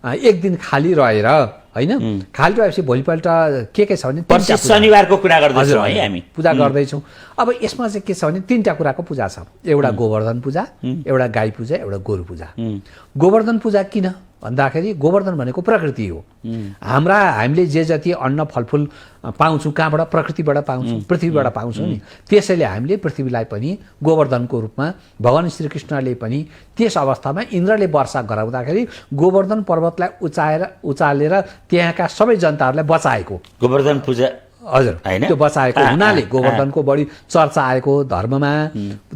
एक दिन खाली रहेर होइन, खाली रहेपछि भोलिपल्ट के छ भने शनिबारको कुरा गर्दैछौँ है हामी, पूजा गर्दैछौँ। अब यसमा चाहिँ के छ भने 3टा कुराको पूजा छ, एउटा गोवर्धन पूजा, एउटा गाई पूजा, एउटा गोरु पूजा। गोवर्धन पूजा किन भन्दाखेरि गोवर्धन भनेको प्रकृति हो। हामीले जे जति अन्न फलफुल पाउँछौँ कहाँबाट? प्रकृतिबाट पाउँछौँ, पृथ्वीबाट पाउँछौँ नि। त्यसैले हामीले पृथ्वीलाई पनि गोवर्धनको रूपमा भगवान श्रीकृष्णले पनि त्यस अवस्थामा इन्द्रले वर्षा गराउँदाखेरि गोवर्धन पर्वतलाई उचालेर त्यहाँका सबै जनताहरूलाई बचाएको गोवर्धन पूजा। हजुर, त्यो बचाएको हुनाले गोवर्धनको बढी चर्चा आएको धर्ममा।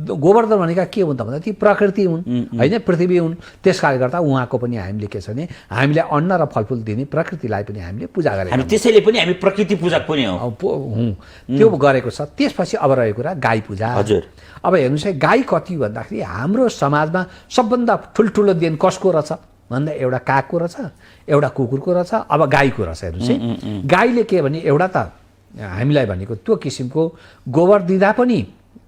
गोवर्धन भनेका के हुन् त भन्दा ती प्रकृति हुन् होइन, पृथ्वी हुन्। त्यस कारणले गर्दा उहाँको पनि हामीले के छ भने हामीले अन्न र फलफुल दिने प्रकृतिलाई पनि हामीले पूजा गरेका, त्यसैले पनि हामी प्रकृति पूजक पनि हौँ त्यो गरेको छ। त्यसपछि अब रहेको कुरा गाई पूजा। हजुर, अब हेर्नुहोस् है, गाई कति भन्दाखेरि हाम्रो समाजमा सबभन्दा ठुल्ठुलो देन कसको रहेछ भन्दा एउटा कागको रहेछ, एउटा कुकुरको रहेछ, अब गाईको रहेछ। हेर्नुहोस् है, गाईले के भने एउटा त हामीलाई भनेको त्यो किसिमको गोबर दिँदा पनि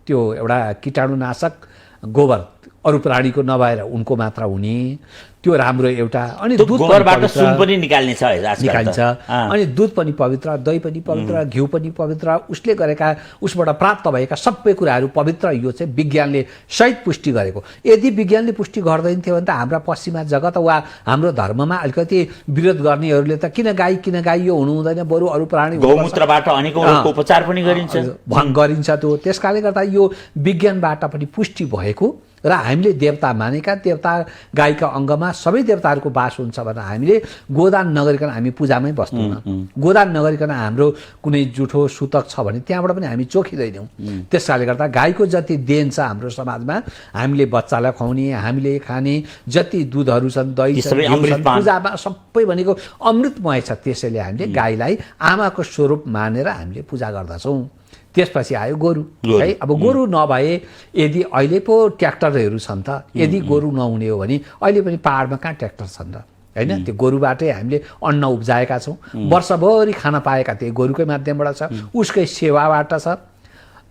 त्यो एउटा कीटाणुनाशक गोबर अरू प्राणीको नभएर उनको मात्र हुने त्यो राम्रो एउटा। अनि गोबरबाट सुन पनि निकाल्छ, अनि दुध पनि पवित्र, दही पनि पवित्र, घिउ पनि पवित्र, उसले गरेका उसबाट प्राप्त भएका सबै कुराहरू पवित्र। यो चाहिँ विज्ञानले सहित पुष्टि गरेको। यदि विज्ञानले पुष्टि गर्दैन थियो भने त हाम्रा पश्चिमा जगत वा हाम्रो धर्ममा अलिकति विरोध गर्नेहरूले त किन गाई यो हुनु हुँदैन, बरु अरू प्राणी गौमूत्रबाट अनेकौँ रोगको उपचार पनि गरिन्छ त्यो। त्यस कारणले गर्दा यो विज्ञानबाट पनि पुष्टि भएको र हामीले देवता मानेका देवता गाईका अङ्गमा सबै देवताहरूको बास हुन्छ भनेर हामीले गोदान नगरिकन हामी पूजामै बस्दैनौँ। गोदान नगरिकन हाम्रो कुनै जुठो सुतक छ भने त्यहाँबाट पनि हामी चोखिँदैनौँ। त्यस कारणले गर्दा गाईको जति देन छ हाम्रो समाजमा, हामीले बच्चालाई खुवाउने, हामीले खाने जति दुधहरू छन्, दही छन्, पूजामा सबै भनेको अमृतमय छ। त्यसैले हामीले गाईलाई आमाको स्वरूप मानेर हामीले पूजा गर्दछौँ। त्यसपछि आयो गोरु है। अब गोरु नभए यदि अहिले पो ट्र्याक्टरहरू छन् त, यदि गोरु नहुने हो भने अहिले पनि पहाडमा कहाँ ट्र्याक्टर छन् र होइन। त्यो गोरुबाटै हामीले अन्न उब्जाएका छौँ, वर्षभरि खान पाएका त्यही गोरुकै माध्यमबाट छ, उसकै सेवाबाट छ।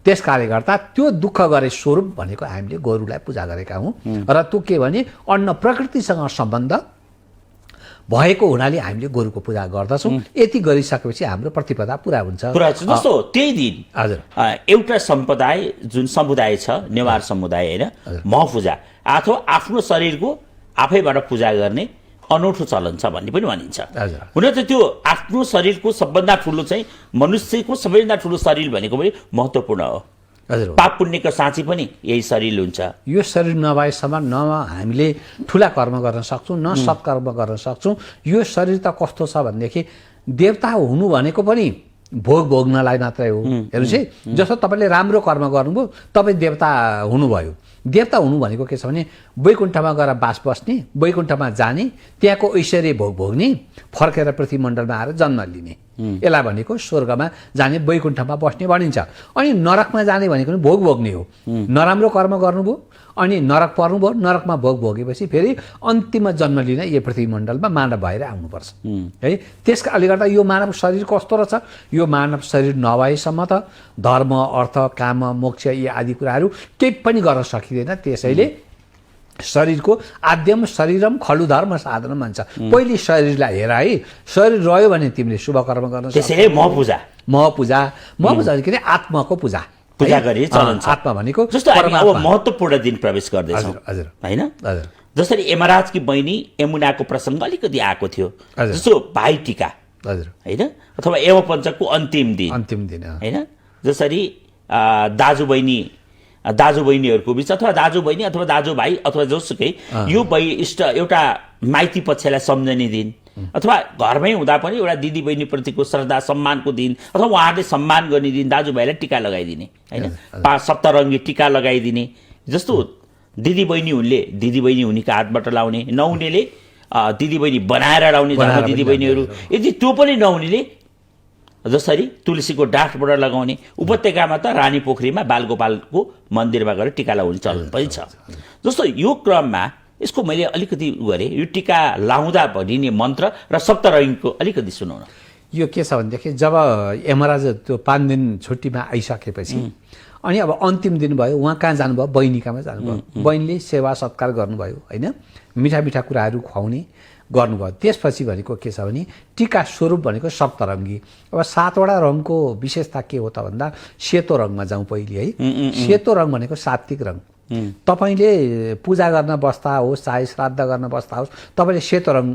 त्यस कारणले गर्दा त्यो दुःख गरे स्वरूप भनेको हामीले गोरुलाई पूजा गरेका हौँ। र त्यो के भने अन्न प्रकृतिसँग सम्बन्ध भएको हुनाले हामीले गोरुको पूजा गर्दछौँ। यति गरिसकेपछि हाम्रो प्रतिपदा पुरा हुन्छ। जस्तो त्यही दिन हजुर एउटा सम्प्रदाय जुन समुदाय छ, नेवार समुदाय होइन, मह पूजा अथवा आफ्नो शरीरको आफैबाट पूजा गर्ने अनौठो चलन छ भन्ने पनि भनिन्छ। हुन त त्यो आफ्नो शरीरको सबभन्दा ठुलो चाहिँ मनुष्यको सबैभन्दा ठुलो शरीर भनेको पनि महत्त्वपूर्ण हो। हजुर, पाप पुण्यको साँची पनि यही शरीर हुन्छ। यो शरीर नभएसम्म न हामीले ठुला कर्म गर्न सक्छौँ, न सत्कर्म गर्न सक्छौँ। यो शरीर त कस्तो छ भनेदेखि देवता हुनु भनेको पनि भोग भोग्नलाई मात्रै हो। हेर्नुहोस् है, जस्तो तपाईँले राम्रो कर्म गर्नुभयो तपाईँ देवता हुनुभयो। देवता हुनु भनेको के छ भने वैकुण्ठमा गएर बास बस्ने, वैकुण्ठमा जाने, त्यहाँको ऐश्वर्य भोग भोग्ने, फर्केर पृथ्वीमण्डलमा आएर जन्म लिने, यसलाई भनेको स्वर्गमा जाने, वैकुण्ठमा बस्ने भनिन्छ। अनि नरकमा जाने भनेको पनि भोग भोग्ने हो। नराम्रो कर्म गर्नुभयो अनि नरक पर्नुभयो, नरकमा भोग भोगेपछि फेरि अन्तिममा जन्म लिन यो पृथ्वीमण्डलमा मानव भएर आउनुपर्छ है। त्यस कारणले गर्दा यो मानव शरीर कस्तो रहेछ, यो मानव शरीर नभएसम्म त धर्म, अर्थ, काम, मोक्ष यी आदि कुराहरू केही पनि गर्न सकिँदैन। त्यसैले शरीरको आद्यम शरीरम खलु धर्म साधन भन्छ। पहिले शरीरलाई हेर है, शरीर रह्यो भने तिमीले शुभ कर्म गर्न सक्छौ। त्यसैले महपूजा भनेको आत्माको पूजा गरी चलन छ। आत्मा भनेको जस्तो हामी अब महत्त्वपूर्ण दिन प्रवेश गर्दैछौँ हैन। जसरी यमराजकी बहिनी यमुनाको प्रसङ्ग अलिकति आएको थियो, जस्तो भाइ टीका हजुर हैन, अथवा यमपञ्चकको अन्तिम दिन होइन, जसरी दाजुबहिनीहरूको बिच अथवा दाजुबहिनी अथवा दाजुभाइ अथवा जोसुकै यो एउटा माइती पक्षलाई सम्झने दिन अथवा घरमै हुँदा पनि एउटा दिदीबहिनीप्रतिको श्रद्धा सम्मानको दिन अथवा उहाँहरूले सम्मान गर्ने दिन दाजुभाइलाई टिका लगाइदिने होइन सप्तरङ्गी टिका लगाइदिने जस्तो दिदीबहिनी हुनेको हातबाट लाउने नहुनेले दिदीबहिनी बनाएर लाउने जन्म दिदीबहिनीहरू यदि त्यो पनि नहुनेले जसरी तुलसीको डाँठबाट लगाउने उपत्यकामा त रानी पोखरीमा बालगोपालको मन्दिरमा गएर टिका लगाउने चलन पनि छ जस्तो यो क्रममा यसको मैले अलिकति गरेँ यो टिका लाउँदा भनिने मन्त्र र सप्तरङ्गीको अलिकति सुनाउन यो के छ भनेदेखि जब यमराज त्यो 5 दिन छुट्टीमा आइसकेपछि अनि अब अन्तिम दिन भयो उहाँ कहाँ जानुभयो बहिनीकामा जानुभयो बहिनीले सेवा सत्कार गर्नुभयो होइन मिठा मिठा कुराहरू खुवाउने गर्नुभयो त्यसपछि भनेको के छ भने टीका स्वरूप भनेको सप्तरङ्गी अब 7वटा रङको विशेषता के हो त भन्दा सेतो रङमा जाउँ पहिले है सेतो रङ भनेको सात्विक रङ तपाईले पूजा गर्न बस्दा होस् चाहे श्राद्ध गर्न बस्दा होस् तपाईले सेतो रङ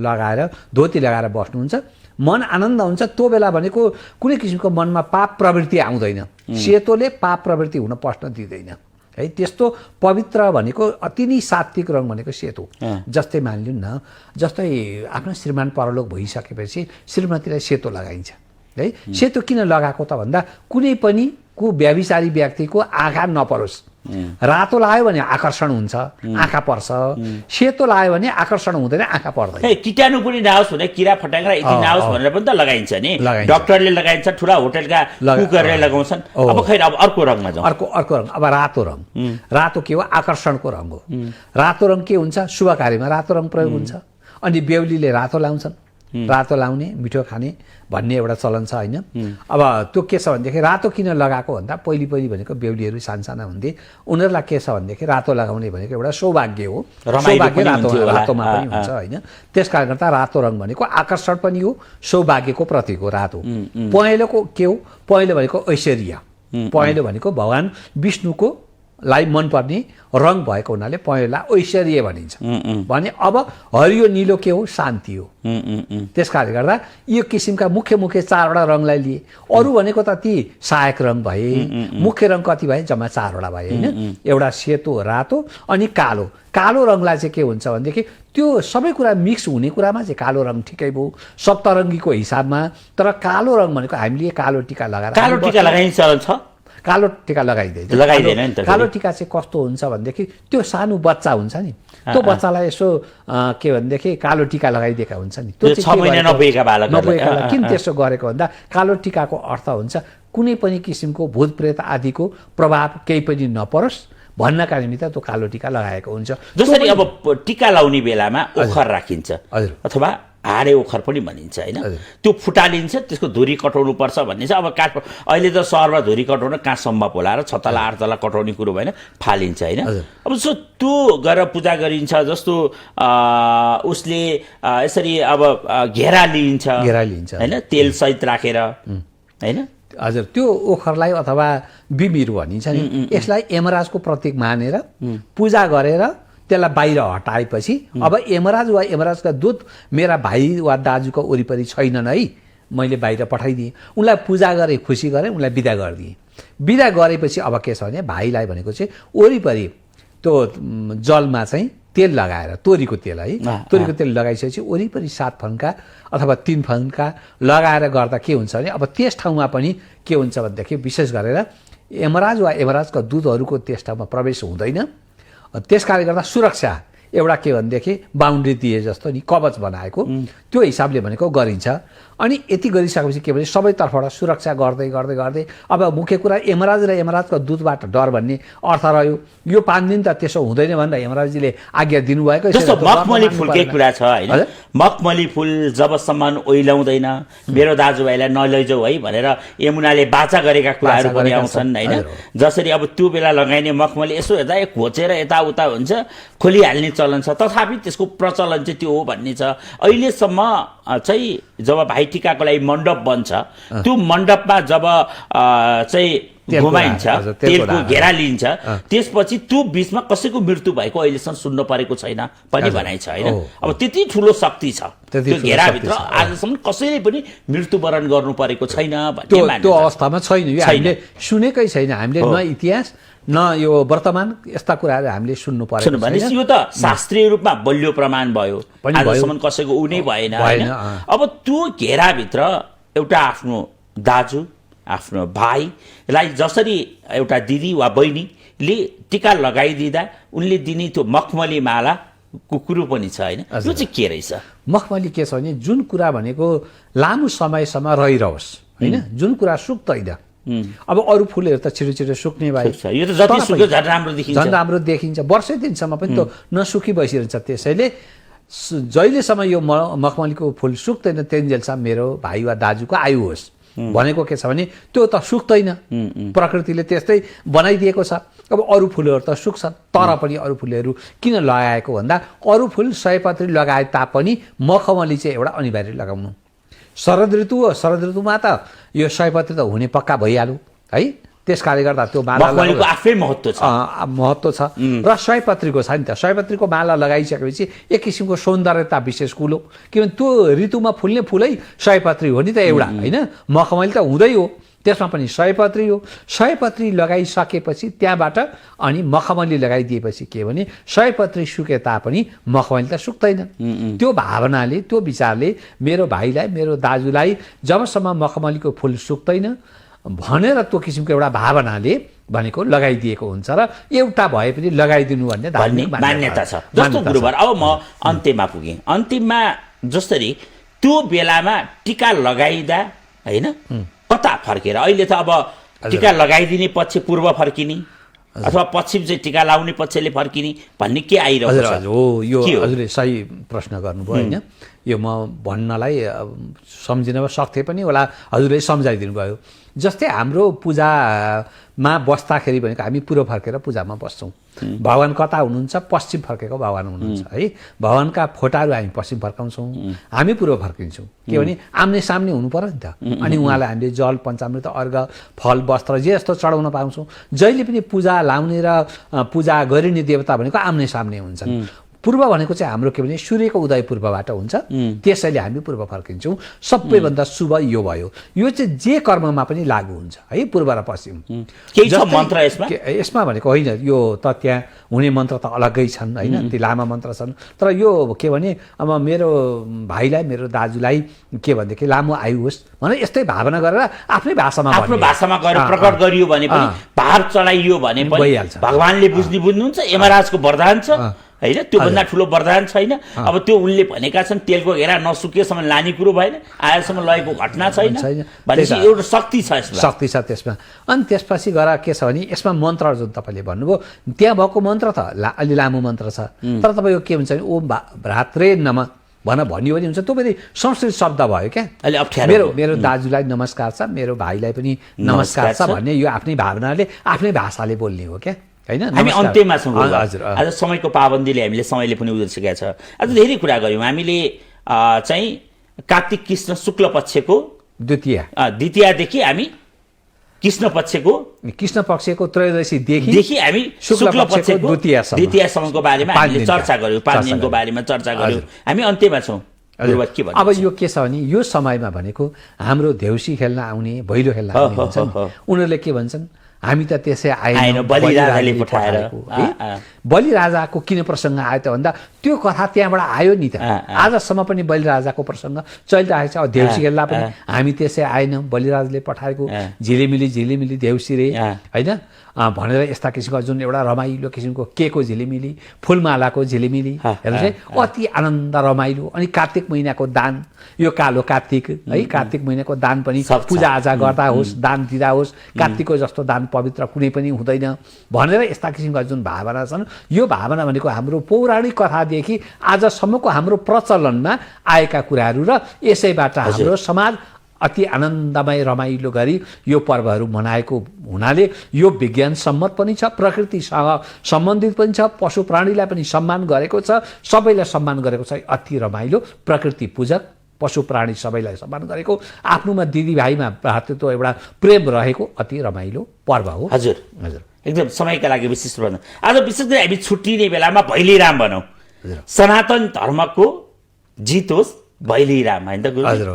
लगाएर धोती लगाएर बस्नुहुन्छ मन आनन्द हुन्छ त्यो बेला भनेको कुनै किसिमको मनमा पाप प्रवृत्ति आउँदैन सेतोले पाप प्रवृत्ति हुन पस्न दिँदैन है त्यस्तो पवित्र भनेको अति नै सात्विक रङ भनेको सेतो जस्तै मानिलिउँ न जस्तै आफ्नो श्रीमान परलोक भइसकेपछि श्रीमतीलाई सेतो लगाइन्छ है सेतो किन लगाएको त भन्दा कुनै पनि व्यभिचारी व्यक्तिको आँखा नपरोस् रातो लगायो भने आकर्षण हुन्छ आँखा पर्छ सेतो लगायो भने आकर्षण हुँदैन आँखा पर्दैन कीटाणु पनि नआओस् भने किरा फट्याङ्ग्रा यति नआओस् भनेर पनि त लगाइन्छ नि डाक्टरले लगाइन्छ ठुला होटलका कुकरले लगाउँछन् अब खै अब अर्को रङमा जाउँ अर्को रङ अब रातो रङ रातो के हो आकर्षणको रङ हो रातो रङ के हुन्छ शुभ कार्यमा रातो रङ प्रयोग हुन्छ अनि बेहुलीले रातो लाउँछन् रातो लाउने मिठो खाने भन्ने एउटा चलन छ हैन अब त्यो के छ भनेदेखि रातो किन लगाएको भन्दा पहिले भनेको बेहुलीहरू सानसाना हुन्थे उनीहरूलाई के छ भनेदेखि रातो लगाउने भनेको एउटा सौभाग्य हो सौभाग्य रातोमा पनि हुन्छ हैन त्यसकारण गर्दा रातो रङ भनेको आकर्षण पनि हो सौभाग्यको प्रतीक हो रातो पहेँलोको के हो पहेँलो भनेको ऐश्वर्य पहेँलो भनेको भगवान विष्णुको लाई मनपर्ने रङ भएको हुनाले पहेँलोलाई ऐश्वर्य भनिन्छ भने अब हरियो नीलो के हो शान्ति हो त्यसकारणले गर्दा यो किसिमका मुख्य 4वटा रङलाई लिए अरू भनेको त ती सहायक रङ भए मुख्य रङ कति भए जम्मा 4वटा भए हैन एउटा सेतो रातो अनि कालो रङलाई चाहिँ के हुन्छ भनेदेखि त्यो सबै कुरा मिक्स हुने कुरामा चाहिँ कालो रङ ठिकै भयो सप्तरङ्गीको हिसाबमा तर कालो रङ भनेको हामीले कालो टीका लगाएर कालो टीका लगाइदैन कालो टीका चाहिँ कस्तो हुन्छ भनेदेखि त्यो सानो बच्चा हुन्छ नि त्यो बच्चालाई यसो के भनेदेखि कालो टीका लगाइदिएका हुन्छ नि त्यो 6 महिना नपुगेका बालकलाई किन त्यसो गरेको भन्दा कालो टीकाको अर्थ हुन्छ कुनै पनि किसिमको भूत प्रेत आदिको प्रभाव केही पनि नपरोस् भन्नका निमित्त त्यो कालो टीका लगाएको हुन्छ जसरी अब टीका लाउने बेलामा ओखर राखिन्छ अथवा हाडे ओखर पनि भनिन्छ हैन त्यो फुटालिन्छ त्यसको धुरी कटाउनु पर्छ भन्ने छ अब काठ अहिले त सहरमा धुरी कटाउन कहाँ सम्भव होला र 6 तला 8 तला कटाउने कुरो भएन फालिन्छ हैन अब सो त्यो गरेर पूजा गरिन्छ जस्तो उसले यसरी अब घेरा लिन्छ हैन तेल सहित राखेर हैन हजुर त्यो ओखरलाई अथवा बिमिरु भनिन्छ नि यसलाई यमराजको प्रतीक मानेर पूजा गरेर त्यसलाई बाहिर हटाएपछि अब यमराज वा यमराजका दूत मेरा भाइ वा दाजुको वरिपरि छैनन् है मैले बाहिर पठाइदिएँ उनलाई पूजा गरे खुसी गरे उनलाई बिदा गरिदिएँ बिदा गरेपछि अब के छ भने भाइलाई भनेको चाहिँ वरिपरि त्यो जलमा चाहिँ तेल लगाएर तोरीको तेल है तोरीको तेल लगाइसकेपछि वरिपरि 7 फन्का अथवा 3 फन्का लगाएर गर्दा के हुन्छ भने अब त्यस ठाउँमा पनि के हुन्छ भनेदेखि विशेष गरेर यमराज वा यमराजका दूतहरूको त्यस ठाउँमा प्रवेश हुँदैन त्यसकारणले गर्दा सुरक्षा एउटा के भनेदेखि बाउन्ड्री दिए जस्तो नि कवच बनाएको त्यो हिसाबले भनेको गरिन्छ अनि यति गरिसकेपछि के भने सबै तर्फबाट सुरक्षा गर्दै गर्दै गर्दै अब मुख्य कुरा यमराज र यमराजको दूतबाट डर भन्ने अर्थ रह्यो यो 5 दिन त त्यसो हुँदैन भनेर यमराजजीले आज्ञा दिनुभएको जस्तो मखमली फुलकै कुरा छ हैन मखमली फुल जबसम्म ओइलाउँदैन मेरो दाजुभाइलाई नलैजाऊ है भनेर यमुनाले बाचा गरेका कुराहरू पनि आउँछन् हैन जसरी अब त्यो बेला लगाइने मखमली यसो हेर्दा घोचेर यताउता हुन्छ खोलिहाल्ने चलन छ तथापि त्यसको प्रचलन चाहिँ त्यो हो भन्ने छ अहिलेसम्म चाहिँ जब भाइ टिकाको लागि मण्डप बन्छ त्यो मण्डपमा जब चाहिँ घुमाइन्छ, तेलको घेरा लिन्छ, त्यसपछि त्यो बीचमा कसैको मृत्यु भएको अहिलेसम्म सुन्न परेको छैन पनि भनाइ छ हैन। अब त्यति ठुलो शक्ति छ त्यो घेराभित्र, आजसम्म कसैले पनि मृत्युवरण गर्नु परेको छैन भन्ने मान्यता। त्यो अवस्थामा छैन, यो हामीले सुनेकै छैन, हामीले न इतिहास न यो वर्तमान यस्ता कुराहरू हामीले सुन्नु परेको छैन। भनेपछि यो त शास्त्रीय रूपमा बलियो प्रमाण भयो, आजसम्म कसैको उ नै भएन हैन। अब त्यो घेराभित्र एउटा आफ्नो दाजु आफ्नो भाइलाई जसरी एउटा दिदी वा बहिनीले टिका लगाइदिँदा उनले दिने त्यो मखमली माला कुकुरो पनि छ हैन, यो चाहिँ के रहेछ? मखमली के छ भने जुन कुरा भनेको लामो समयसम्म रहिरहोस् हैन, जुन कुरा सुक्दैन। अब अरू फुलहरू त छिटो छिटो सुक्ने भए यो त जति सुक्यो झन् राम्रो देखिन्छ, झन् राम्रो देखिन्छ, वर्षै दिनसम्म पनि त नसुकी बसिरहन्छ। त्यसैले जहिलेसम्म यो मखमलीको फुल सुक्दैन त्यतिन्जेलसम्म मेरो भाइ वा दाजुको आयु होस् भनेको के छ भने त्यो त सुक्दैन, प्रकृतिले त्यस्तै बनाइदिएको छ। अब अरू फुलहरू त सुक्छन्, तर पनि अरू फुलहरू किन लगाएको भन्दा अरू फुल सयपत्री लगाए तापनि मखमली चाहिँ एउटा अनिवार्य लगाउनु। शरद ऋतु हो, शरद ऋतुमा त यो सयपत्री त हुने पक्का भइहाल्यो है, त्यसकाले गर्दा त्यो माला मखमलीको आफै महत्त्व छ, महत्त्व छ। र सयपत्रीको छ नि त, सयपत्रीको माला लगाइसकेपछि एक किसिमको सौन्दर्यता विशेष कुल हो, किनभने त्यो ऋतुमा फुल्ने फुलै सयपत्री हो नि त एउटा हैन। मखमली त हुँदै हो, त्यसमा पनि सयपत्री हो। सयपत्री लगाइसकेपछि त्यहाँबाट अनि मखमली लगाइदिएपछि के भने सयपत्री सुके तापनि मखमली त सुक्दैन। त्यो भावनाले त्यो विचारले मेरो भाइलाई मेरो दाजुलाई जबसम्म मखमलीको फुल सुक्दैन भनेर त्यो किसिमको एउटा भावनाले भनेको लगाइदिएको हुन्छ र एउटा भए पनि लगाइदिनु भन्ने धार्मिक मान्यता छ। जस्तो गुरुबार अब म अन्त्यमा पुगेँ, अन्तिममा जसरी त्यो बेलामा टिका लगाइदा हैन कता फर्केर अहिले त अब टिका लगाइदिने पक्ष पूर्व फर्किने अथवा पश्चिम चाहिँ टिका लाउने पक्षले फर्किने भन्ने के आइरहेको छ? हो, यो हजुरले सही प्रश्न गर्नुभयो हैन। यो म भन्नलाई सम्झिन सक्थे पनि होला, हजुरले सम्झाइदिनु भयो। जस्तै हाम्रो पूजामा बस्दाखेरि भनेको हामी पूर्व फर्केर पूजामा बस्छौँ। भगवान कता हुनुहुन्छ? पश्चिम फर्केको भगवान हुनुहुन्छ है। भगवानका फोटाहरू हामी पश्चिम फर्काउँछौँ, हामी पूर्व फर्किन्छौँ, किनभने आम्ने सामने हुनु पर्यो नि त। अनि उहाँलाई हामीले जल पञ्चामृत अर्घ फल वस्त्र जे जस्तो चढाउन पाउँछौँ। जहिले पनि पूजा लाउने र पूजा गरिने देवता भनेको आम्ने सामने हुन्छन्। पूर्व भनेको चाहिँ हाम्रो के भने सूर्यको उदय पूर्वबाट हुन्छ, त्यसैले हामी पूर्व फर्किन्छौँ। सबैभन्दा शुभ यो भयो। यो चाहिँ जे कर्ममा पनि लागू हुन्छ है, पूर्व र पश्चिम। केही छ मन्त्र यसमा? यसमा भनेको होइन, यो त त्यहाँ हुने मन्त्र त अलग्गै छन् हैन, ती लामा मन्त्र छन्। तर यो के भने अब मेरो भाइलाई मेरो दाजुलाई के भनेदेखि लामो आयु होस् भनेर यस्तै भावना गरेर आफ्नै भाषामा आफ्नो भाषामा गएर प्रकट गरियो भने पनि भाव चढाइयो भने पनि भगवानले बुझ्नुहुन्छ, यमराजको वरदान छ हैन, त्योभन्दा ठुलो वरदान छैन। अब त्यो उनले भनेका छन् तेलको घेरा नसुकेसम्म लाने कुरो भएन, आएसम्म लगेको घटना छैन भनेपछि एउटा शक्ति छ यसमा, शक्ति छ त्यसमा। अनि त्यसपछि गएर के छ भने यसमा मन्त्र जुन तपाईँले भन्नुभयो त्यहाँ भएको मन्त्र त अलि लामो मन्त्र छ, तर तपाईँको के हुन्छ भने ओम भ्रात्रे नमः भन्यो भने हुन्छ। त्यो पनि संस्कृत शब्द भयो क्या, अलि अप्ठ्यारो। मेरो दाजुलाई नमस्कार छ, मेरो भाइलाई पनि नमस्कार छ भन्ने यो आफ्नै भावनाले आफ्नै भाषाले बोल्ने हो क्या हैन। हामी अन्त्यमा छौँ हजुर। आज समयको पाबन्दीले समयले पनि उदिसकेका छ। आज धेरै कुरा गऱ्यौँ हामीले चाहिँ कार्तिक कृष्ण शुक्ल पक्षको द्वितीयादेखि हामी कृष्ण पक्षको त्रयोदशीदेखि हामी शुक्ल पक्षको द्वितीयासम्मको बारेमा हामीले चर्चा गऱ्यौँ, 5 दिनको बारेमा चर्चा गऱ्यौँ। हामी अन्त्यमा छौँ। अब यो के छ भने यो समयमा भनेको हाम्रो देउसी खेल्न आउने भैलो खेल्न आउने हुन्छन्, उनीहरूले के भन्छन् हामी त त्यसै आएन, बलिराजाले पठाएर। बलिराजाको किन प्रसङ्ग आयो त भन्दा त्यो कथा त्यहाँबाट आयो नि त। आजसम्म पनि बलिराजाको प्रसङ्ग चलिरहेको छ। अब देउसी खेल्दा पनि हामी त्यसै आएन, बलिराजाले पठाएको झिलिमिली देउसी रे होइन भनेर यस्ता किसिमको जुन एउटा रमाइलो किसिमको केको झिलिमिली, फुलमालाको झिलिमिली हेर्नुहोस् है, अति आनन्द रमाइलो। अनि कार्तिक महिनाको दान, यो कालो कार्तिक है, कार्तिक महिनाको दान पनि पूजाआजा गर्दा होस्, दान दिँदा होस्, कार्तिकको जस्तो दान पवित्र कुनै पनि हुँदैन भनेर यस्ता किसिमका जुन भावना छन्, यो भावना भनेको हाम्रो पौराणिक कथादेखि आजसम्मको हाम्रो प्रचलनमा आएका कुराहरू र यसैबाट हाम्रो समाज अति आनन्दमय रमाइलो गरी यो पर्वहरू मनाएको हुनाले यो विज्ञान सम्मत पनि छ, प्रकृतिसँग सम्बन्धित पनि छ, पशु प्राणीलाई पनि सम्मान गरेको छ, सबैलाई सम्मान गरेको छ। अति रमाइलो प्रकृति पूजक पशु प्राणी सबैलाई सम्मान गरेको, आफ्नोमा दिदीभाइमा भ्रातृत्व एउटा प्रेम रहेको अति रमाइलो पर्व हो। हजुर हजुर एकदम समयका लागि विशिष्ट प्रबन्ध। आज विशेष गरी हामी छुट्टिने बेलामा भैलीराम भनौँ, सनातन धर्मको जित होस् भैलीराम, होइन त गुरु? हजुर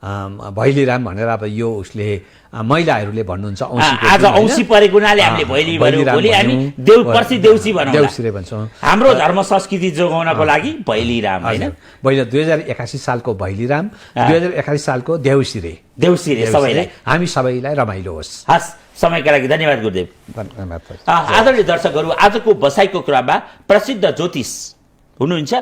भैलीराम भनेर अब यो उसले महिलाहरूले भन्नुहुन्छ आज औँसी परेको हुनाले हामीले भैली भनौँ, भोलि हामी पर्सि देउसी भनौँ, देउसीले भन्छौँ। हाम्रो धर्म संस्कृति जोगाउनको लागि भैलीराम, होइन? 2081 सालको भैलीराम, 2081 सालको देउसिरे सबैलाई, हामी सबैलाई रमाइलो होस्। हस्, समयका लागि धन्यवाद गुरुदेव। धन्यवाद। आदरणीय दर्शकहरू, आजको बसाइको क्रममा प्रसिद्ध ज्योतिष हुनुहुन्छ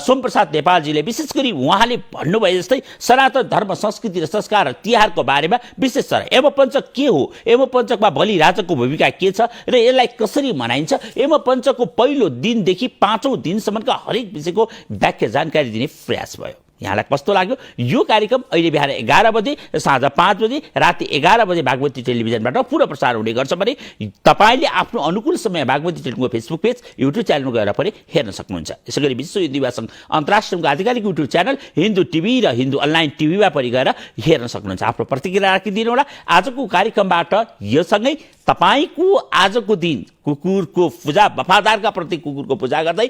सोमप्रसाद नेपालजीले विशेष गरी उहाँले भन्नुभए जस्तै सनातन धर्म संस्कृति र संस्कार र तिहारको बारेमा विशेष छ। यमपञ्चक के हो, यमपञ्चकमा बलि राजाको भूमिका के छ र यसलाई कसरी मनाइन्छ, यमपञ्चकको पहिलो दिनदेखि 5औं दिनसम्मका हरेक विषयको व्याख्या जानकारी दिने प्रयास भयो। यहाँलाई कस्तो लाग्यो यो कार्यक्रम? अहिले बिहान 11 बजे, साँझ 5 बजे, राति 11 बजे बागमती टेलिभिजनबाट पुनः प्रसारण हुने गर्छ भने तपाईँले आफ्नो अनुकूल समय बागमती टेलिभिजनको फेसबुक पेज, युट्युब च्यानलमा गएर पनि हेर्न सक्नुहुन्छ। यसै गरी विश्व हिन्दू युवा सङ्घ अन्तर्राष्ट्रियको आधिकारिक युट्युब च्यानल हिन्दू टिभी र हिन्दू अनलाइन टिभीमा पनि गएर हेर्न सक्नुहुन्छ। आफ्नो प्रतिक्रिया राखिदिनु होला। आजको कार्यक्रमबाट यो सँगै तपाईँको आजको दिन कुकुरको पूजा, वफादारका प्रति कुकुरको पूजा गर्दै,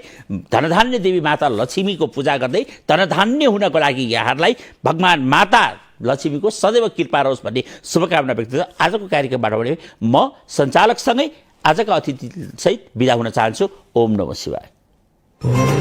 धनधान्य देवी माता लक्ष्मीको पूजा गर्दै धनधान्य हुनको लागि यहाँहरूलाई भगवान माता लक्ष्मीको सदैव कृपा रहोस् भन्ने शुभकामना व्यक्त गर्दै आजको कार्यक्रमबाट भने म सञ्चालकसँगै आजका अतिथिसहित बिदा हुन चाहन्छु। ओम नमः शिवाय।